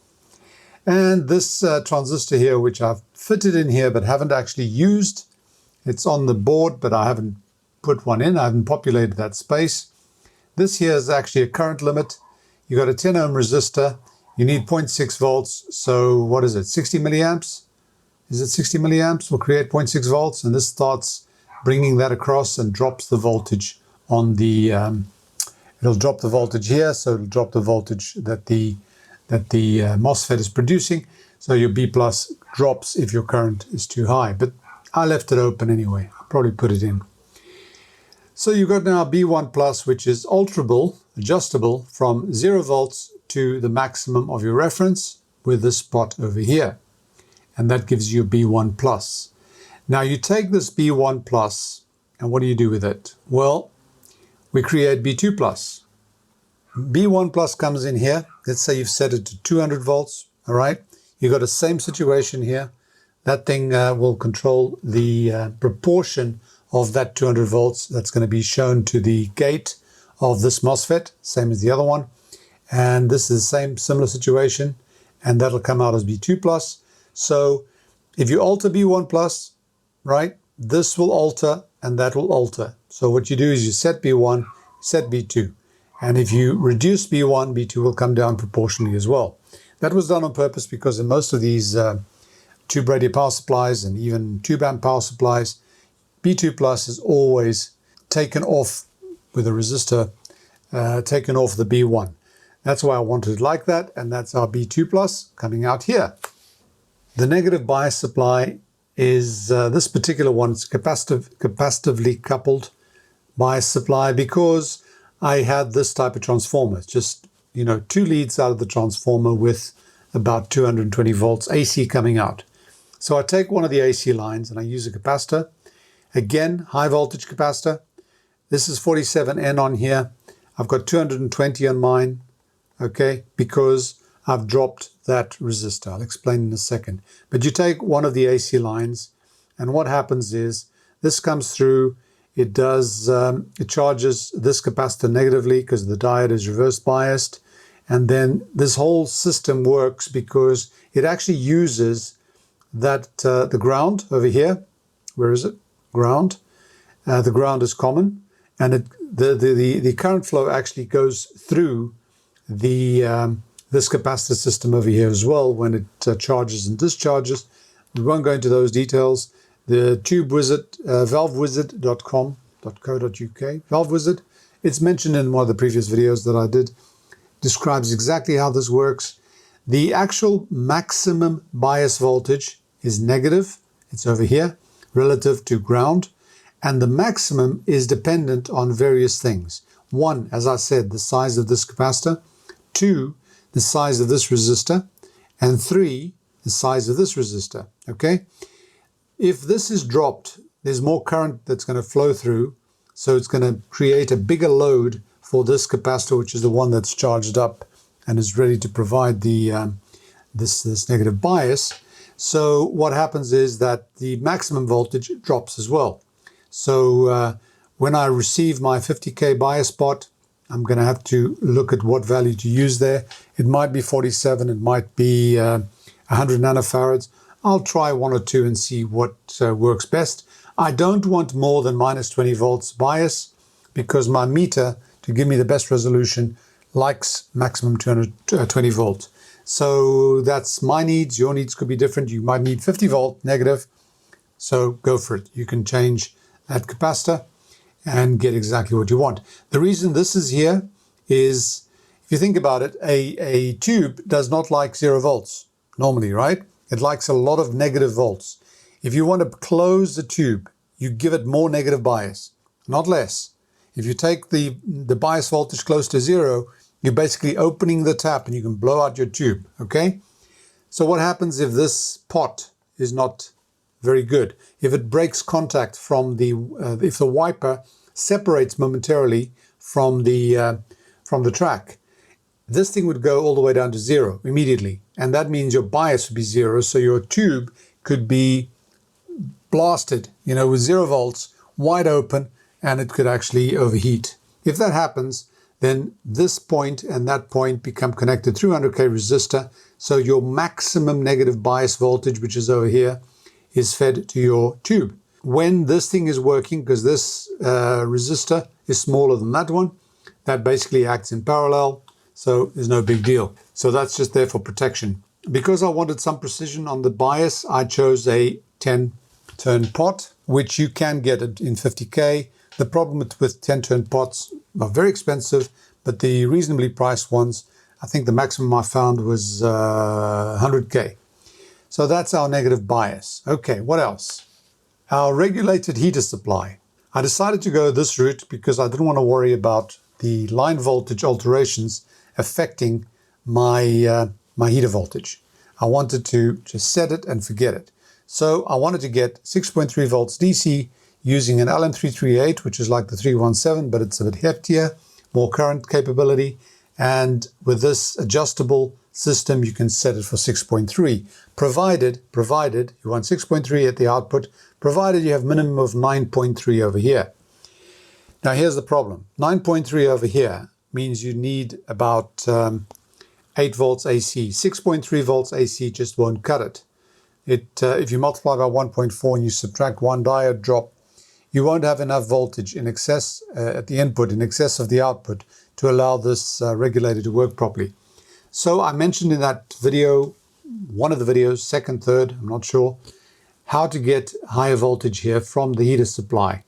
And this transistor here, which I've fitted in here but haven't actually used, it's on the board, but I haven't put one in. I haven't populated that space. This here is actually a current limit. You got a 10 ohm resistor. You need 0.6 volts. So what is it? 60 milliamps? Is it 60 milliamps? Will create 0.6 volts, and this starts bringing that across and drops the voltage on the. It'll drop the voltage here, so it'll drop the voltage that the MOSFET is producing. So your B plus drops if your current is too high. But I left it open anyway. I'll probably put it in. So you've got now B1 plus, which is alterable, adjustable from 0 volts to the maximum of your reference with this pot over here. And that gives you B1 plus. Now you take this B1 plus and what do you do with it? Well, we create B2 plus. B1 plus comes in here. Let's say you've set it to 200 volts. All right. You've got the same situation here. that thing will control the proportion of that 200 volts that's going to be shown to the gate of this MOSFET, same as the other one. And this is the same similar situation, and that'll come out as B2 plus. So if you alter B1 plus, right, this will alter and that will alter. So what you do is you set B1, set B2. And if you reduce B1, B2 will come down proportionally as well. That was done on purpose because in most of these tube radio power supplies and even tube amp power supplies, B2 plus is always taken off with a resistor, taken off the B1. That's why I wanted it like that, and that's our B2 plus coming out here. The negative bias supply is this particular one. It's capacitively coupled bias supply because I had this type of transformer. It's just, you know, 2 leads out of the transformer with about 220 volts AC coming out. So I take one of the AC lines and I use a capacitor. Again, high voltage capacitor. This is 47N on here. I've got 220 on mine, okay, because I've dropped that resistor. I'll explain in a second. But you take one of the AC lines, and what happens is this comes through. It does, it charges this capacitor negatively because the diode is reverse biased. And then this whole system works because it actually uses that, the ground over here. Where is it? Ground. The ground is common. And the current flow actually goes through the this capacitor system over here as well when it charges and discharges. We won't go into those details. The Tube Wizard, valvewizard.com.co.uk, Valve Wizard, it's mentioned in one of the previous videos that I did, describes exactly how this works. The actual maximum bias voltage is negative. It's over here relative to ground. And the maximum is dependent on various things. 1, as I said, the size of this capacitor. 2, the size of this resistor. And 3, the size of this resistor. Okay? If this is dropped, there's more current that's going to flow through. So it's going to create a bigger load for this capacitor, which is the one that's charged up and is ready to provide the this negative bias. So what happens is that the maximum voltage drops as well. So when I receive my 50K bias spot, I'm going to have to look at what value to use there. It might be 47, it might be 100 nanofarads. I'll try 1 or 2 and see what works best. I don't want more than minus 20 volts bias because my meter, to give me the best resolution, likes maximum 220 volts. So that's my needs. Your needs could be different. You might need 50 volt negative. So go for it. You can change that capacitor and get exactly what you want. The reason this is here is, if you think about it, a tube does not like 0 volts normally, right? It likes a lot of negative volts. If you want to close the tube, you give it more negative bias, not less. If you take the bias voltage close to 0, you're basically opening the tap and you can blow out your tube, okay? So what happens if this pot is not very good? If it breaks contact from if the wiper separates momentarily from the track, this thing would go all the way down to 0 immediately. And that means your bias would be 0. So your tube could be blasted, you know, with 0 volts, wide open, and it could actually overheat. If that happens, then this point and that point become connected through 100K resistor. So your maximum negative bias voltage, which is over here, is fed to your tube. When this thing is working, because this resistor is smaller than that one, that basically acts in parallel. So there's no big deal. So that's just there for protection. Because I wanted some precision on the bias, I chose a 10-turn pot, which you can get in 50K. The problem with 10-turn pots are very expensive, but the reasonably priced ones, I think the maximum I found was 100K. So that's our negative bias. Okay, what else? Our regulated heater supply. I decided to go this route because I didn't want to worry about the line voltage alterations affecting my my heater voltage. I wanted to just set it and forget it. So I wanted to get 6.3 volts DC using an LM338, which is like the 317, but it's a bit heftier, more current capability. And with this adjustable system, you can set it for 6.3, provided you want 6.3 at the output, provided you have minimum of 9.3 over here. Now here's the problem. 9.3 over here means you need about 8 volts AC. 6.3 volts AC just won't cut it. If you multiply by 1.4 and you subtract one diode drop, you won't have enough voltage in excess at the input, in excess of the output, to allow this regulator to work properly. So I mentioned in that video, one of the videos, second, third, I'm not sure, how to get higher voltage here from the heater supply.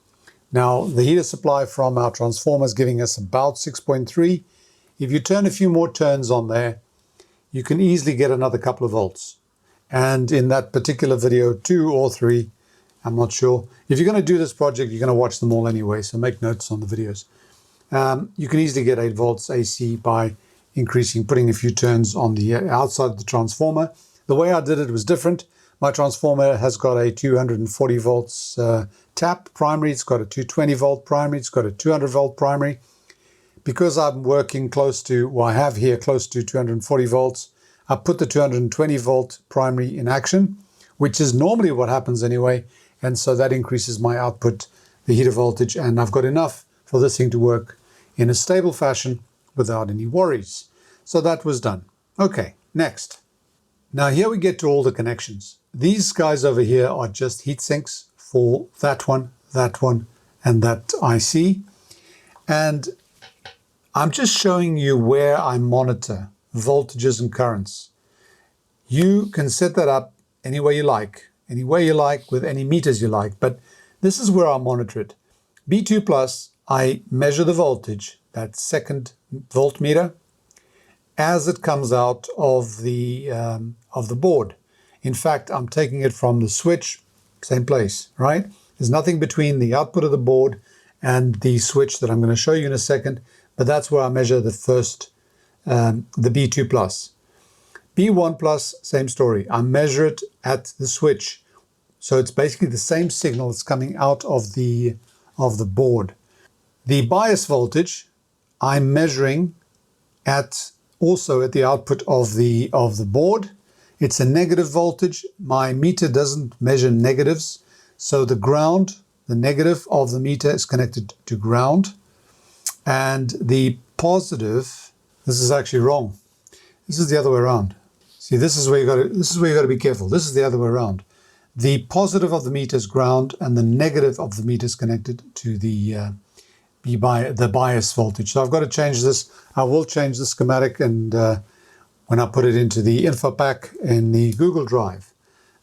Now, the heater supply from our transformer is giving us about 6.3. If you turn a few more turns on there, you can easily get another couple of volts. And in that particular video, 2 or 3, I'm not sure. If you're going to do this project, you're going to watch them all anyway, so make notes on the videos. You can easily get 8 volts AC by putting a few turns on the outside of the transformer. The way I did it was different. My transformer has got a 240 volts tap primary. It's got a 220 volt primary. It's got a 200 volt primary. Because I'm working close to, well, I have here close to 240 volts, I put the 220 volt primary in action, which is normally what happens anyway. And so that increases my output, the heater voltage, and I've got enough for this thing to work in a stable fashion without any worries. So that was done. Okay, next. Now here we get to all the connections. These guys over here are just heat sinks for that one, and that IC. And I'm just showing you where I monitor voltages and currents. You can set that up any way you like, with any meters you like, but this is where I monitor it. B2 plus, I measure the voltage, that second voltmeter, as it comes out of the board. In fact, I'm taking it from the switch, same place, right? There's nothing between the output of the board and the switch that I'm going to show you in a second, but that's where I measure the first, the B2 plus. B1 plus, same story. I measure it at the switch. So it's basically the same signal that's coming out of the board. The bias voltage, I'm measuring also at the output of the board. It's a negative voltage. My meter doesn't measure negatives. So the ground, the negative of the meter is connected to ground. And the positive, this is actually wrong. This is the other way around. See, this is where you got to be careful. This is the other way around. The positive of the meter is ground and the negative of the meter is connected to the bias voltage. So I've got to change this. I will change the schematic and when I put it into the info pack in the Google Drive.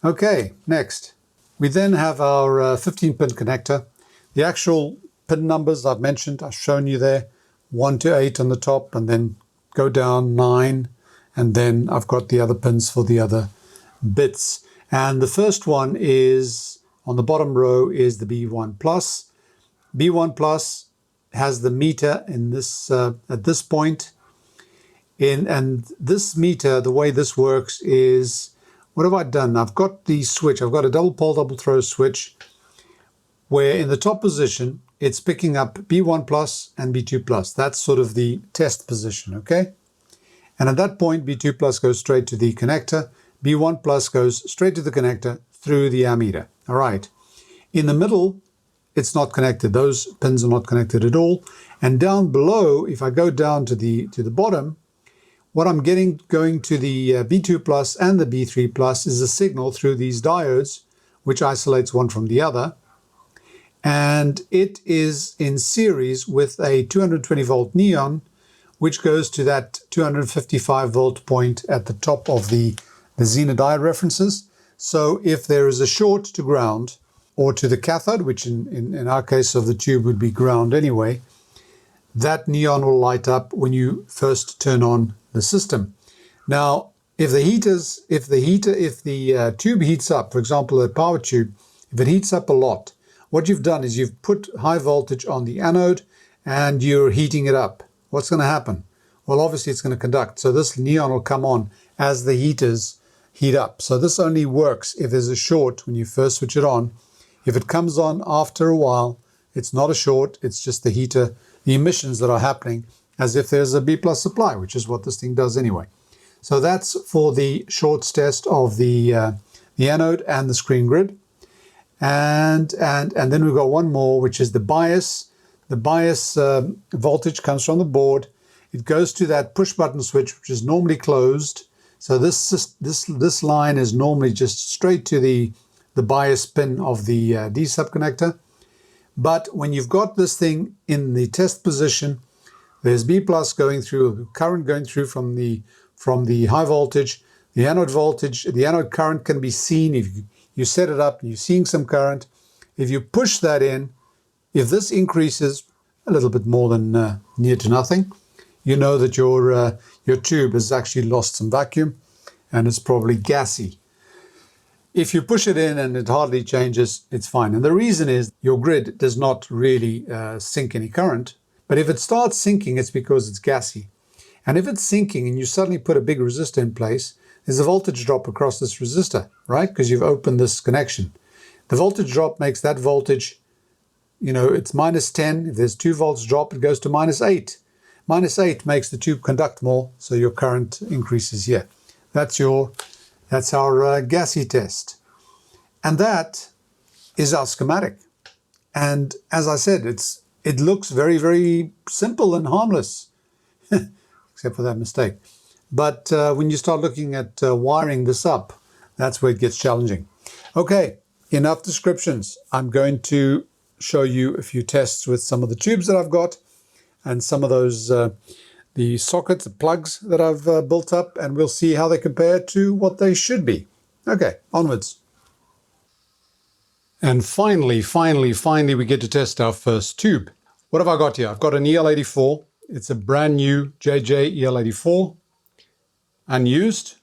Okay, next. We then have our 15-pin connector. The actual pin numbers I've mentioned, I've shown you there, 1 to 8 on the top, and then go down 9, and then I've got the other pins for the other bits. And the first one is, on the bottom row, is the B1 plus. B1 plus has the meter in this at this point. And this meter, the way this works is, what have I done? I've got the switch. I've got a double pole, double throw switch, where in the top position, it's picking up B1 plus and B2 plus. That's sort of the test position, okay? And at that point, B2 plus goes straight to the connector. B1 plus goes straight to the connector through the ammeter. All right. In the middle, it's not connected. Those pins are not connected at all. And down below, if I go down to the bottom, what I'm getting going to the B2 plus and the B3 plus is a signal through these diodes, which isolates one from the other. And it is in series with a 220 volt neon, which goes to that 255 volt point at the top of the Zener diode references. So if there is a short to ground or to the cathode, which in our case of the tube would be ground anyway, that neon will light up when you first turn on the system. Now, if the tube heats up, for example, a power tube, if it heats up a lot, what you've done is you've put high voltage on the anode and you're heating it up. What's going to happen? Well, obviously it's going to conduct. So this neon will come on as the heaters heat up. So this only works if there's a short when you first switch it on. If it comes on after a while, it's not a short, it's just the heater, the emissions that are happening as if there's a B plus supply, which is what this thing does anyway. So that's for the shorts test of the anode and the screen grid. And then we've got one more, which is the bias. The bias voltage comes from the board. It goes to that push button switch, which is normally closed. So this line is normally just straight to the bias pin of the D sub connector. But when you've got this thing in the test position, there's B plus going through, current going through from the high voltage. The anode voltage, the anode current can be seen if you set it up, you're seeing some current. If you push that in, if this increases a little bit more than near to nothing, you know that your tube has actually lost some vacuum and it's probably gassy. If you push it in and it hardly changes, it's fine. And the reason is your grid does not really sink any current. But if it starts sinking, it's because it's gassy. And if it's sinking and you suddenly put a big resistor in place, there's a voltage drop across this resistor, right? Because you've opened this connection. The voltage drop makes that voltage, it's -10. If there's 2 volts drop, it goes to -8. -8 makes the tube conduct more, so your current increases here. That's our gassy test. And that is our schematic. And as I said, it looks very, very simple and harmless, except for that mistake. But when you start looking at wiring this up, that's where it gets challenging. Okay, enough descriptions. I'm going to show you a few tests with some of the tubes that I've got and some of those, the sockets, the plugs that I've built up, and we'll see how they compare to what they should be. Okay, onwards. And finally, we get to test our first tube. What have I got here? I've got an EL84. It's a brand new JJ EL84. Unused,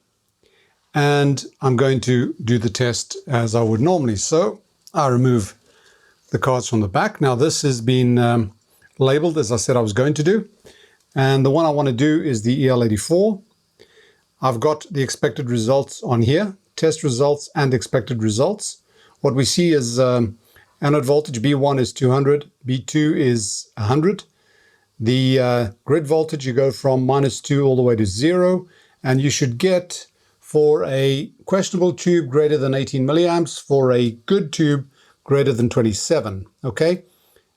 and I'm going to do the test as I would normally. So I remove the cards from the back. Now this has been labeled as I said I was going to do, and the one I want to do is the EL84. I've got the expected results on here, test results and expected results. What we see is anode voltage B1 is 200, B2 is 100. The grid voltage, you go from -2 all the way to 0. And you should get, for a questionable tube, greater than 18 milliamps, for a good tube, greater than 27, okay?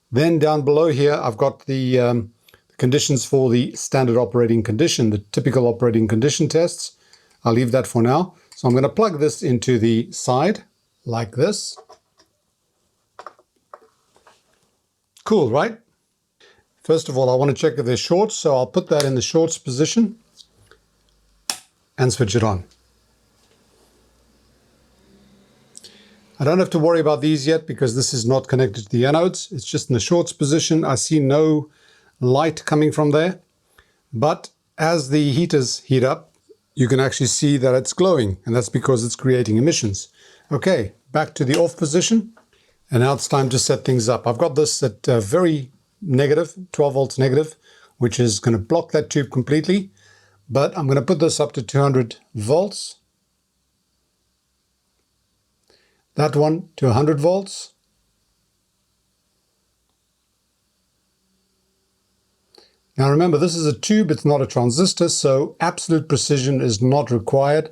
Then down below here, I've got the conditions for the standard operating condition, the typical operating condition tests. I'll leave that for now. So I'm going to plug this into the side, like this. Cool, right? First of all, I want to check if they're shorts, so I'll put that in the shorts position and switch it on. I don't have to worry about these yet because this is not connected to the anodes. It's just in the shorts position. I see no light coming from there. But as the heaters heat up, you can actually see that it's glowing, and that's because it's creating emissions. Okay, back to the off position. And now it's time to set things up. I've got this at very negative, 12 volts negative, which is going to block that tube completely. But I'm going to put this up to 200 volts. That one to 100 volts. Now remember, this is a tube, it's not a transistor, so absolute precision is not required.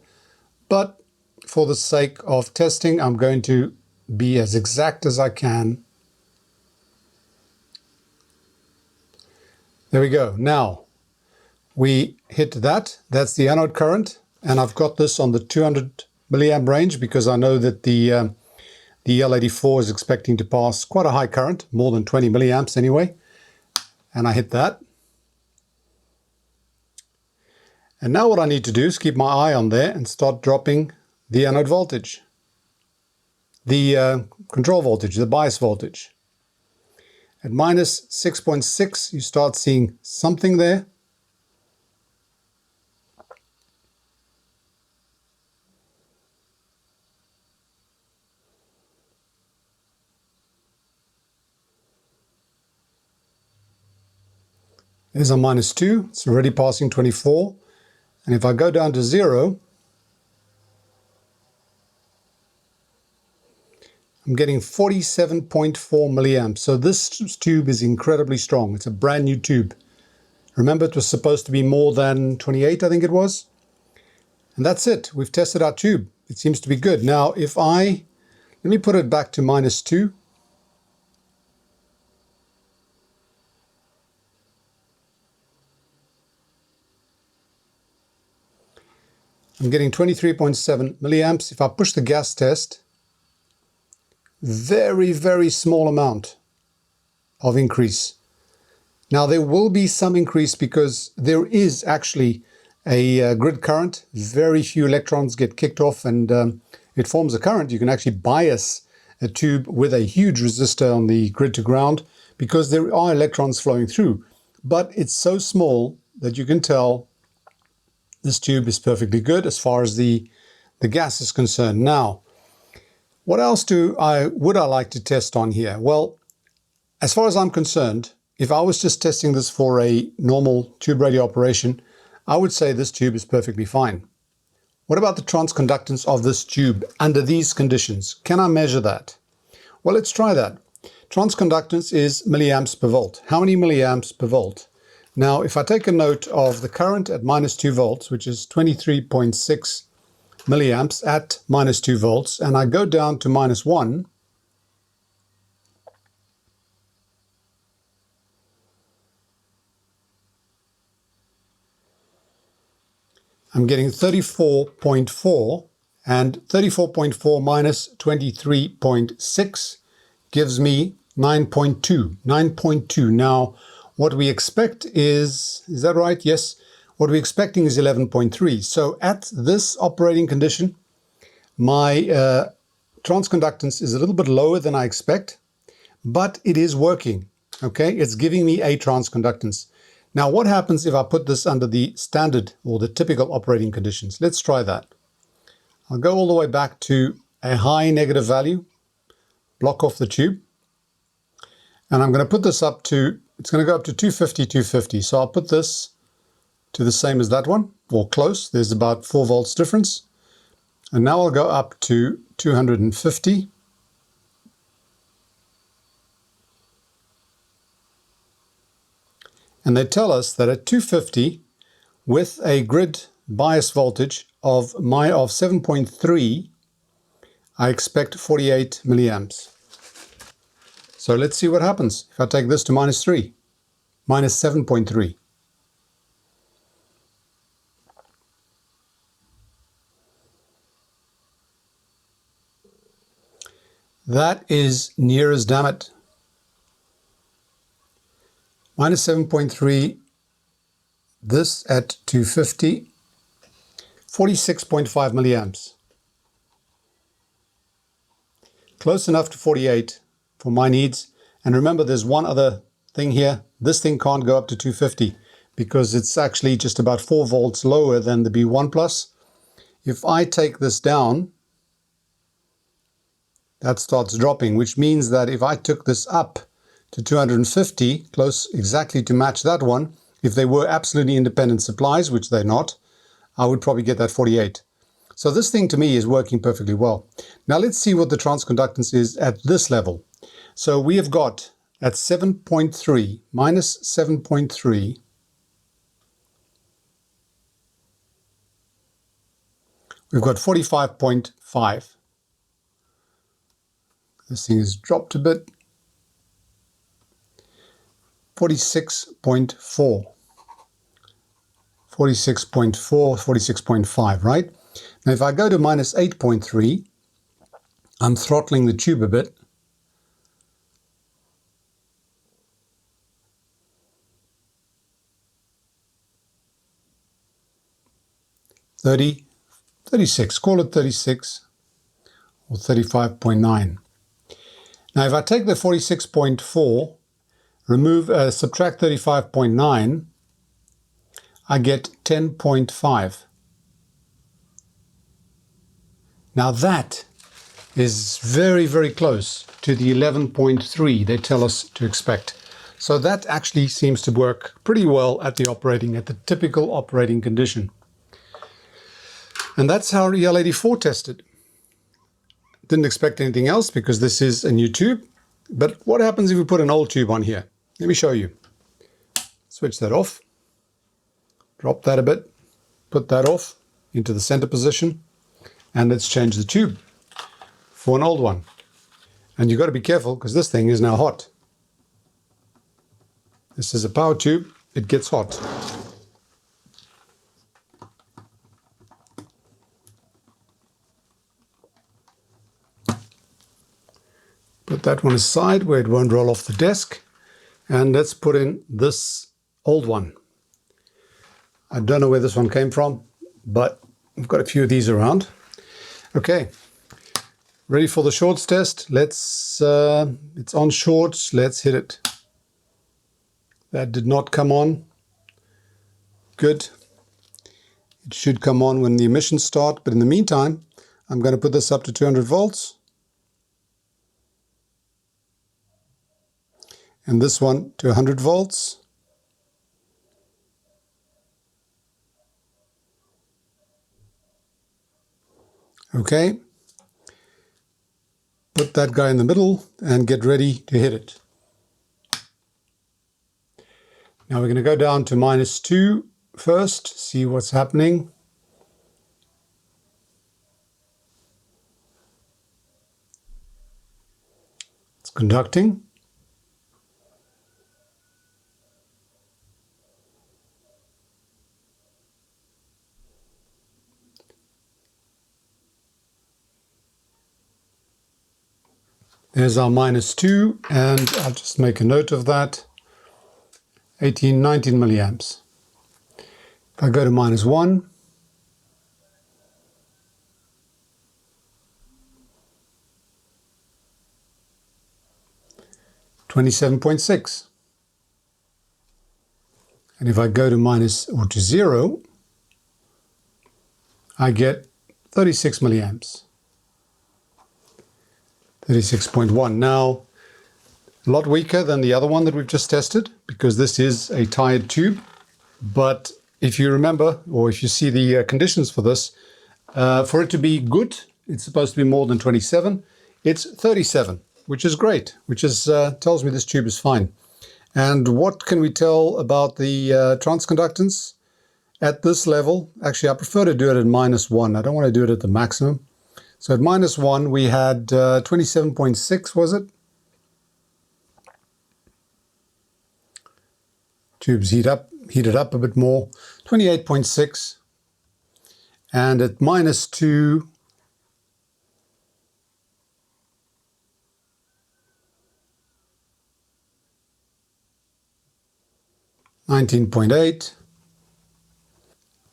But for the sake of testing, I'm going to be as exact as I can. There we go. Now, we hit that. That's the anode current. And I've got this on the 200 milliamp range because I know that the EL84 is expecting to pass quite a high current, more than 20 milliamps anyway. And I hit that. And now what I need to do is keep my eye on there and start dropping the anode voltage. The control voltage, the bias voltage. At minus 6.6, you start seeing something there. There's a -2, it's already passing 24. And if I go down to 0, I'm getting 47.4 milliamps. So this tube is incredibly strong. It's a brand new tube. Remember, it was supposed to be more than 28, I think it was. And that's it. We've tested our tube. It seems to be good. Now, let me put it back to -2. I'm getting 23.7 milliamps. If I push the gas test, very, very small amount of increase. Now there will be some increase because there is actually a grid current. Very few electrons get kicked off and it forms a current. You can actually bias a tube with a huge resistor on the grid to ground because there are electrons flowing through. But it's so small that you can tell this tube is perfectly good as far as the gas is concerned. Now, what else would I like to test on here? Well, as far as I'm concerned, if I was just testing this for a normal tube radio operation, I would say this tube is perfectly fine. What about the transconductance of this tube under these conditions? Can I measure that? Well, let's try that. Transconductance is milliamps per volt. How many milliamps per volt? Now, if I take a note of the current at -2 volts, which is 23.6 milliamps at -2 volts, and I go down to -1, I'm getting 34.4, and 34.4 minus 23.6 gives me 9.2. 9.2. Now, what we expect is that right? Yes. What we're expecting is 11.3. So at this operating condition, my transconductance is a little bit lower than I expect, but it is working. Okay, it's giving me a transconductance. Now, what happens if I put this under the standard or the typical operating conditions? Let's try that. I'll go all the way back to a high negative value, block off the tube, and I'm going to put this up to, it's going to go up to 250, 250. So I'll put this to the same as that one, or close. There's about 4 volts difference. And now I'll go up to 250. And they tell us that at 250, with a grid bias voltage of 7.3, I expect 48 milliamps. So let's see what happens if I take this to -3, -7.3. That is near as damn it. -7.3, this at 250, 46.5 milliamps. Close enough to 48 for my needs. And remember, there's one other thing here. This thing can't go up to 250 because it's actually just about 4 volts lower than the B1 plus. If I take this down, that starts dropping, which means that if I took this up to 250, close exactly to match that one, if they were absolutely independent supplies, which they're not, I would probably get that 48. So this thing to me is working perfectly well. Now let's see what the transconductance is at this level. So we have got at 7.3, -7.3, we've got 45.5. This thing has dropped a bit. 46.4. 46.4, 46.5, right? Now if I go to -8.3, I'm throttling the tube a bit. $36, call it 36 or 35.9. Now if I take the 46.4, subtract 35.9, I get 10.5. Now that is very, very close to the 11.3 they tell us to expect. So that actually seems to work pretty well at the typical operating condition. And that's how EL84 tested. Didn't expect anything else because this is a new tube. But what happens if we put an old tube on here? Let me show you. Switch that off. Drop that a bit. Put that off. into the center position. And let's change the tube for an old one. And you've got to be careful because this thing is now hot. This is a power tube, it gets hot. Put that one aside where it won't roll off the desk. And let's put in this old one. I don't know where this one came from, but I've got a few of these around. Okay, ready for the shorts test. It's on shorts, let's hit it. That did not come on. Good. It should come on when the emissions start, but in the meantime, I'm going to put this up to 200 volts. And this one to 100 volts. Okay. Put that guy in the middle and get ready to hit it. Now we're going to go down to -2 first, see what's happening. It's conducting. There's our -2, and I'll just make a note of that. 18, 19 milliamps. If I go to -1, -27.6. And if I go to 0, I get 36 milliamps. 36.1. Now, a lot weaker than the other one that we've just tested because this is a tired tube. But if you remember, or if you see the conditions for this, for it to be good, it's supposed to be more than 27. It's 37, which is great, which is tells me this tube is fine. And what can we tell about the transconductance at this level? Actually, I prefer to do it at -1. I don't want to do it at the maximum. So at -1, we had 27.6, was it? Tubes heated up a bit more, 28.6. And at -2, (19.8).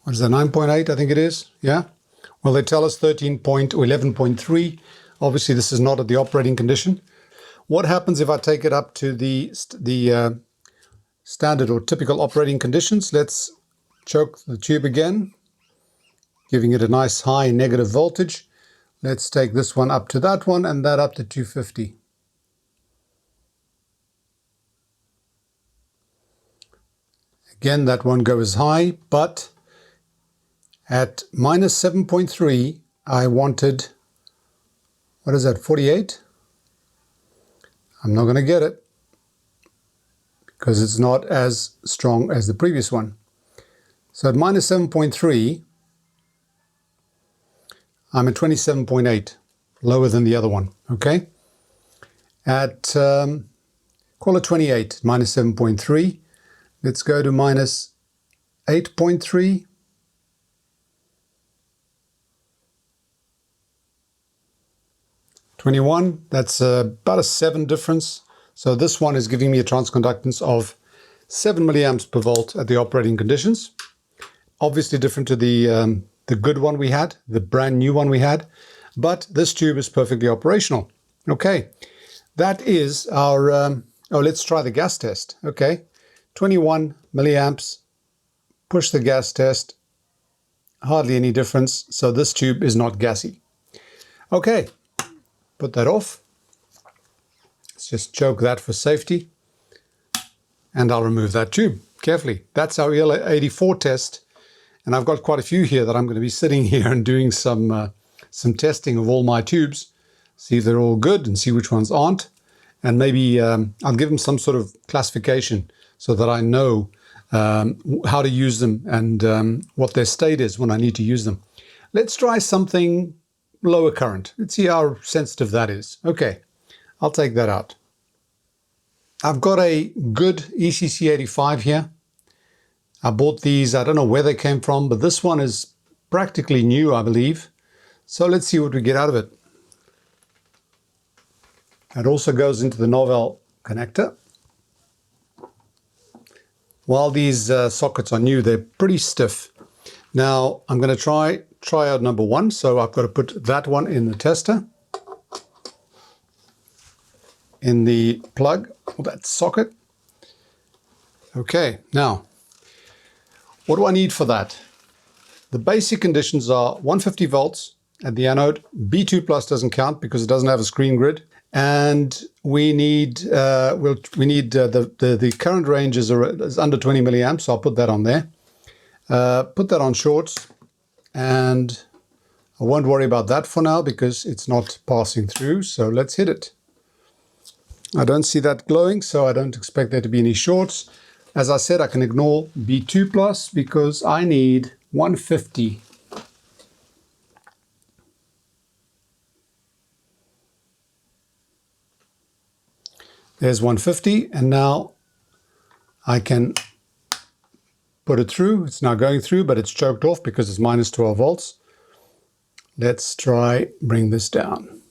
What is that, 9.8, I think it is, yeah? Well, they tell us 11.3. Obviously, this is not at the operating condition. What happens if I take it up to the standard or typical operating conditions? Let's choke the tube again, giving it a nice high negative voltage. Let's take this one up to that one and that up to 250. Again, that won't go as high, but at -7.3, I wanted, what is that, 48? I'm not going to get it because it's not as strong as the previous one. So at -7.3, I'm at 27.8, lower than the other one, okay? At, call it 28, -7.3. Let's go to -8.3. 21, that's about a 7 difference. So this one is giving me a transconductance of 7 milliamps per volt at the operating conditions. Obviously different to the good one we had, the brand new one we had, but this tube is perfectly operational. Okay, that is our, oh, let's try the gas test. Okay, 21 milliamps, push the gas test, hardly any difference. So this tube is not gassy. Okay. Put that off. Let's just choke that for safety. And I'll remove that tube carefully. That's our EL84 test. And I've got quite a few here that I'm going to be sitting here and doing some testing of all my tubes. See if they're all good and see which ones aren't. And maybe I'll give them some sort of classification so that I know how to use them and what their state is when I need to use them. Let's try something lower current. Let's see how sensitive that is. Okay, I'll take that out. I've got a good ECC85 here. I bought these, I don't know where they came from, but this one is practically new, I believe. So let's see what we get out of it. It also goes into the Novell connector. While these sockets are new, they're pretty stiff. Now I'm going to try out number one. So I've got to put that one in the tester, in the plug, or that socket. Okay, now what do I need for that? The basic conditions are 150 volts at the anode. B2 plus doesn't count because it doesn't have a screen grid. And we need the current range is under 20 milliamps, so I'll put that on there. Put that on shorts, and I won't worry about that for now because it's not passing through. So let's hit it. I don't see that glowing, so I don't expect there to be any shorts. As I said, I can ignore B2 plus because I need 150. There's 150, and now I can put it through. It's now going through, but it's choked off because it's minus 12 volts. Let's try bring this down.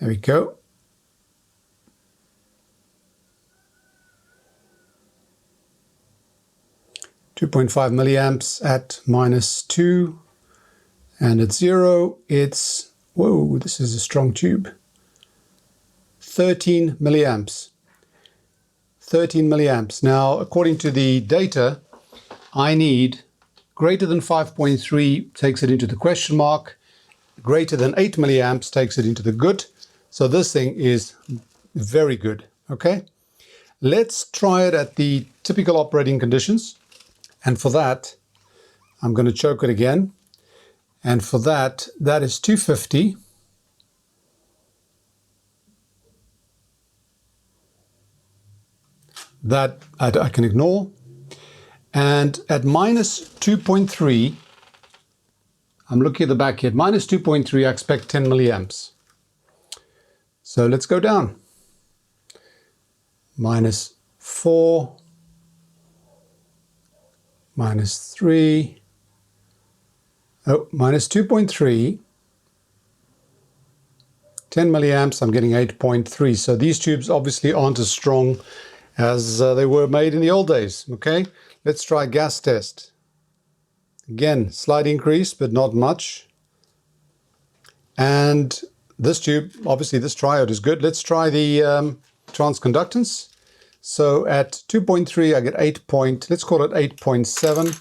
There we go. (2.5 milliamps at -2, and at 0 it's, whoa, this is a strong tube, 13 milliamps. 13 milliamps. Now, according to the data, I need greater than 5.3 takes it into the question mark, greater than 8 milliamps takes it into the good. So this thing is very good. Okay, let's try it at the typical operating conditions. And for that, I'm going to choke it again. And for that, that is 250. That I can ignore. And at -2.3, I'm looking at the back here. At -2.3, I expect 10 milliamps. So let's go down. -4. -3, oh, -2.3, 10 milliamps, I'm getting 8.3. So these tubes obviously aren't as strong as they were made in the old days. Okay, let's try gas test. Again, slight increase, but not much. And this tube, obviously this triode is good. Let's try the transconductance. So at 2.3, I get 8 let's call it 8.7.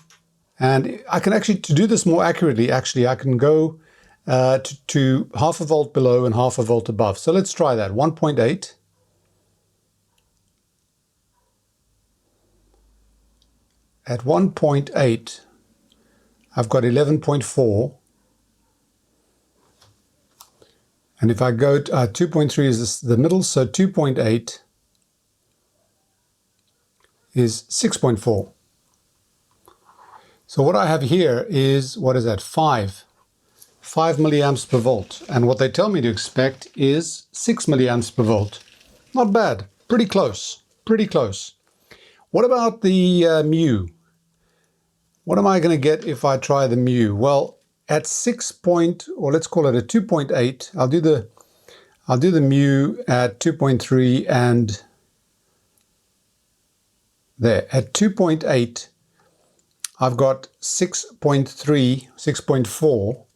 And I can actually, to do this more accurately, actually, I can go to half a volt below and half a volt above. So let's try that, 1.8. At 1.8, I've got 11.4. And if I go to 2.3 is the middle, so 2.8 is 6.4. So what I have here is, what is that, 5 milliamps per volt. And what they tell me to expect is 6 milliamps per volt. Not bad, pretty close, pretty close. What about the mu? What am I going to get if I try the mu? Well, at 6 or let's call it a 2.8, I'll do the mu at 2.3 and there. At 2.8, I've got 6.3, 6.4.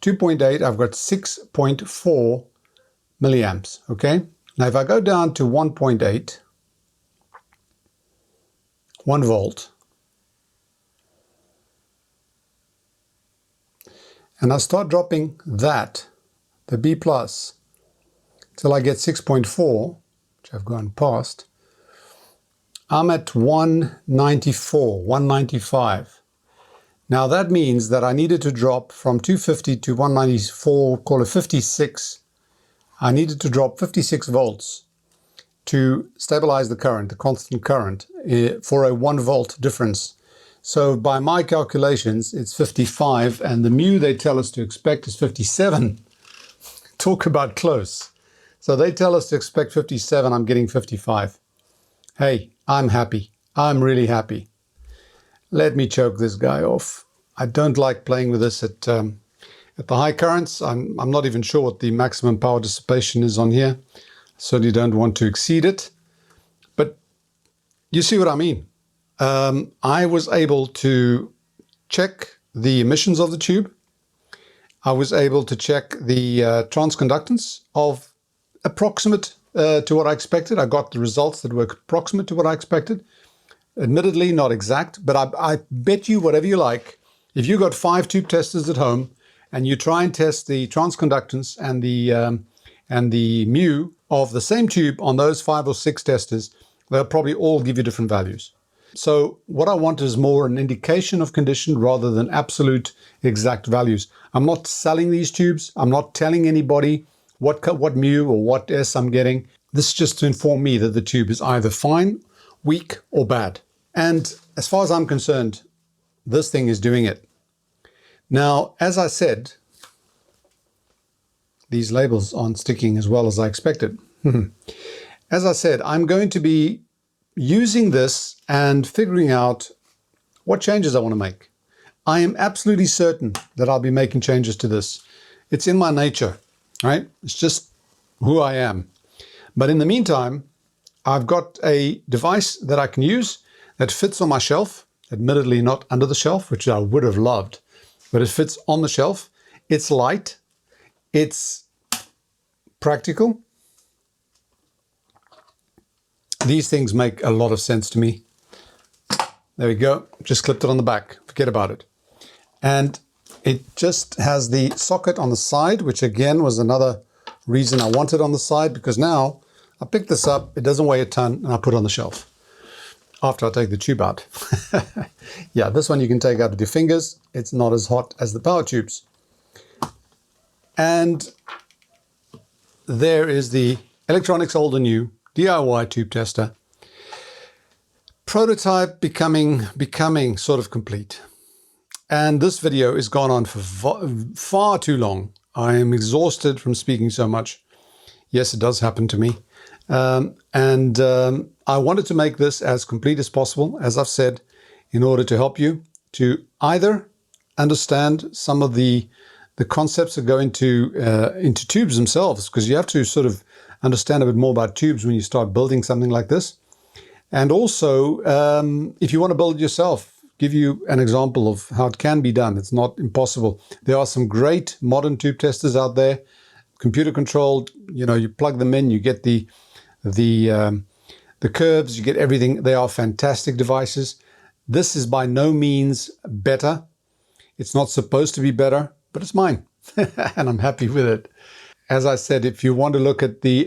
2.8, I've got 6.4 milliamps, okay? Now if I go down to 1.8, 1 volt, and I start dropping that, the B plus, till I get 6.4, which I've gone past, I'm at 194, 195. Now that means that I needed to drop from 250 to 194, call it 56. I needed to drop 56 volts to stabilize the current, the constant current, for a 1 volt difference. So by my calculations, it's 55, and the mu they tell us to expect is 57. Talk about close. So they tell us to expect 57, I'm getting 55. Hey, I'm happy. I'm really happy. Let me choke this guy off. I don't like playing with this at the high currents. I'm not even sure what the maximum power dissipation is on here. Certainly don't want to exceed it. But you see what I mean. I was able to check the emissions of the tube. I was able to check the transconductance of approximate to what I expected. I got the results that were approximate to what I expected. Admittedly, not exact, but I bet you whatever you like, if you got 5 tube testers at home and you try and test the transconductance and the mu of the same tube on those 5 or 6 testers, they'll probably all give you different values. So what I want is more an indication of condition rather than absolute exact values. I'm not selling these tubes. I'm not telling anybody what mu or what S I'm getting. This is just to inform me that the tube is either fine, weak, or bad. And as far as I'm concerned, this thing is doing it. Now, as I said, these labels aren't sticking as well as I expected. As I said, I'm going to be using this and figuring out what changes I want to make. I am absolutely certain that I'll be making changes to this. It's in my nature, right? It's just who I am. But in the meantime, I've got a device that I can use that fits on my shelf, admittedly not under the shelf, which I would have loved, but it fits on the shelf. It's light. It's practical. These things make a lot of sense to me. There we go. Just clipped it on the back. Forget about it. And it just has the socket on the side, which again was another reason I wanted on the side, because now I pick this up, it doesn't weigh a ton, and I put it on the shelf after I take the tube out. Yeah, this one you can take out with your fingers. It's not as hot as the power tubes. And there is the Electronics Old and New DIY tube tester. Prototype becoming sort of complete. And this video has gone on for far too long. I am exhausted from speaking so much. Yes, it does happen to me. I wanted to make this as complete as possible, as I've said, in order to help you to either understand some of the concepts that go into tubes themselves, because you have to sort of understand a bit more about tubes when you start building something like this. And also, if you want to build it yourself, give you an example of how it can be done. It's not impossible. There are some great modern tube testers out there, computer controlled. You know, you plug them in, you get the curves, you get everything. They are fantastic devices. This is by no means better. It's not supposed to be better, but it's mine, and I'm happy with it. As I said, if you want to look at the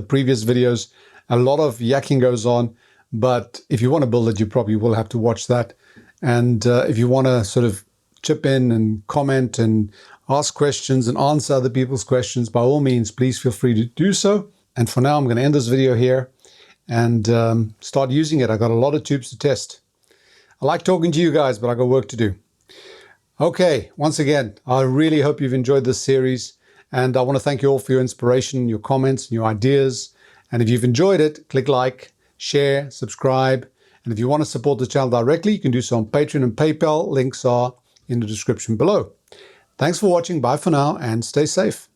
previous videos, a lot of yakking goes on, but if you want to build it, you probably will have to watch that. And if you want to sort of chip in and comment and ask questions and answer other people's questions, by all means, please feel free to do so. And for now, I'm going to end this video here and start using it. I got a lot of tubes to test. I like talking to you guys, but I got work to do. Okay, once again, I really hope you've enjoyed this series. And I want to thank you all for your inspiration, your comments, and your ideas. And if you've enjoyed it, click like, share, subscribe. And if you want to support the channel directly, you can do so on Patreon and PayPal. Links are in the description below. Thanks for watching. Bye for now and stay safe.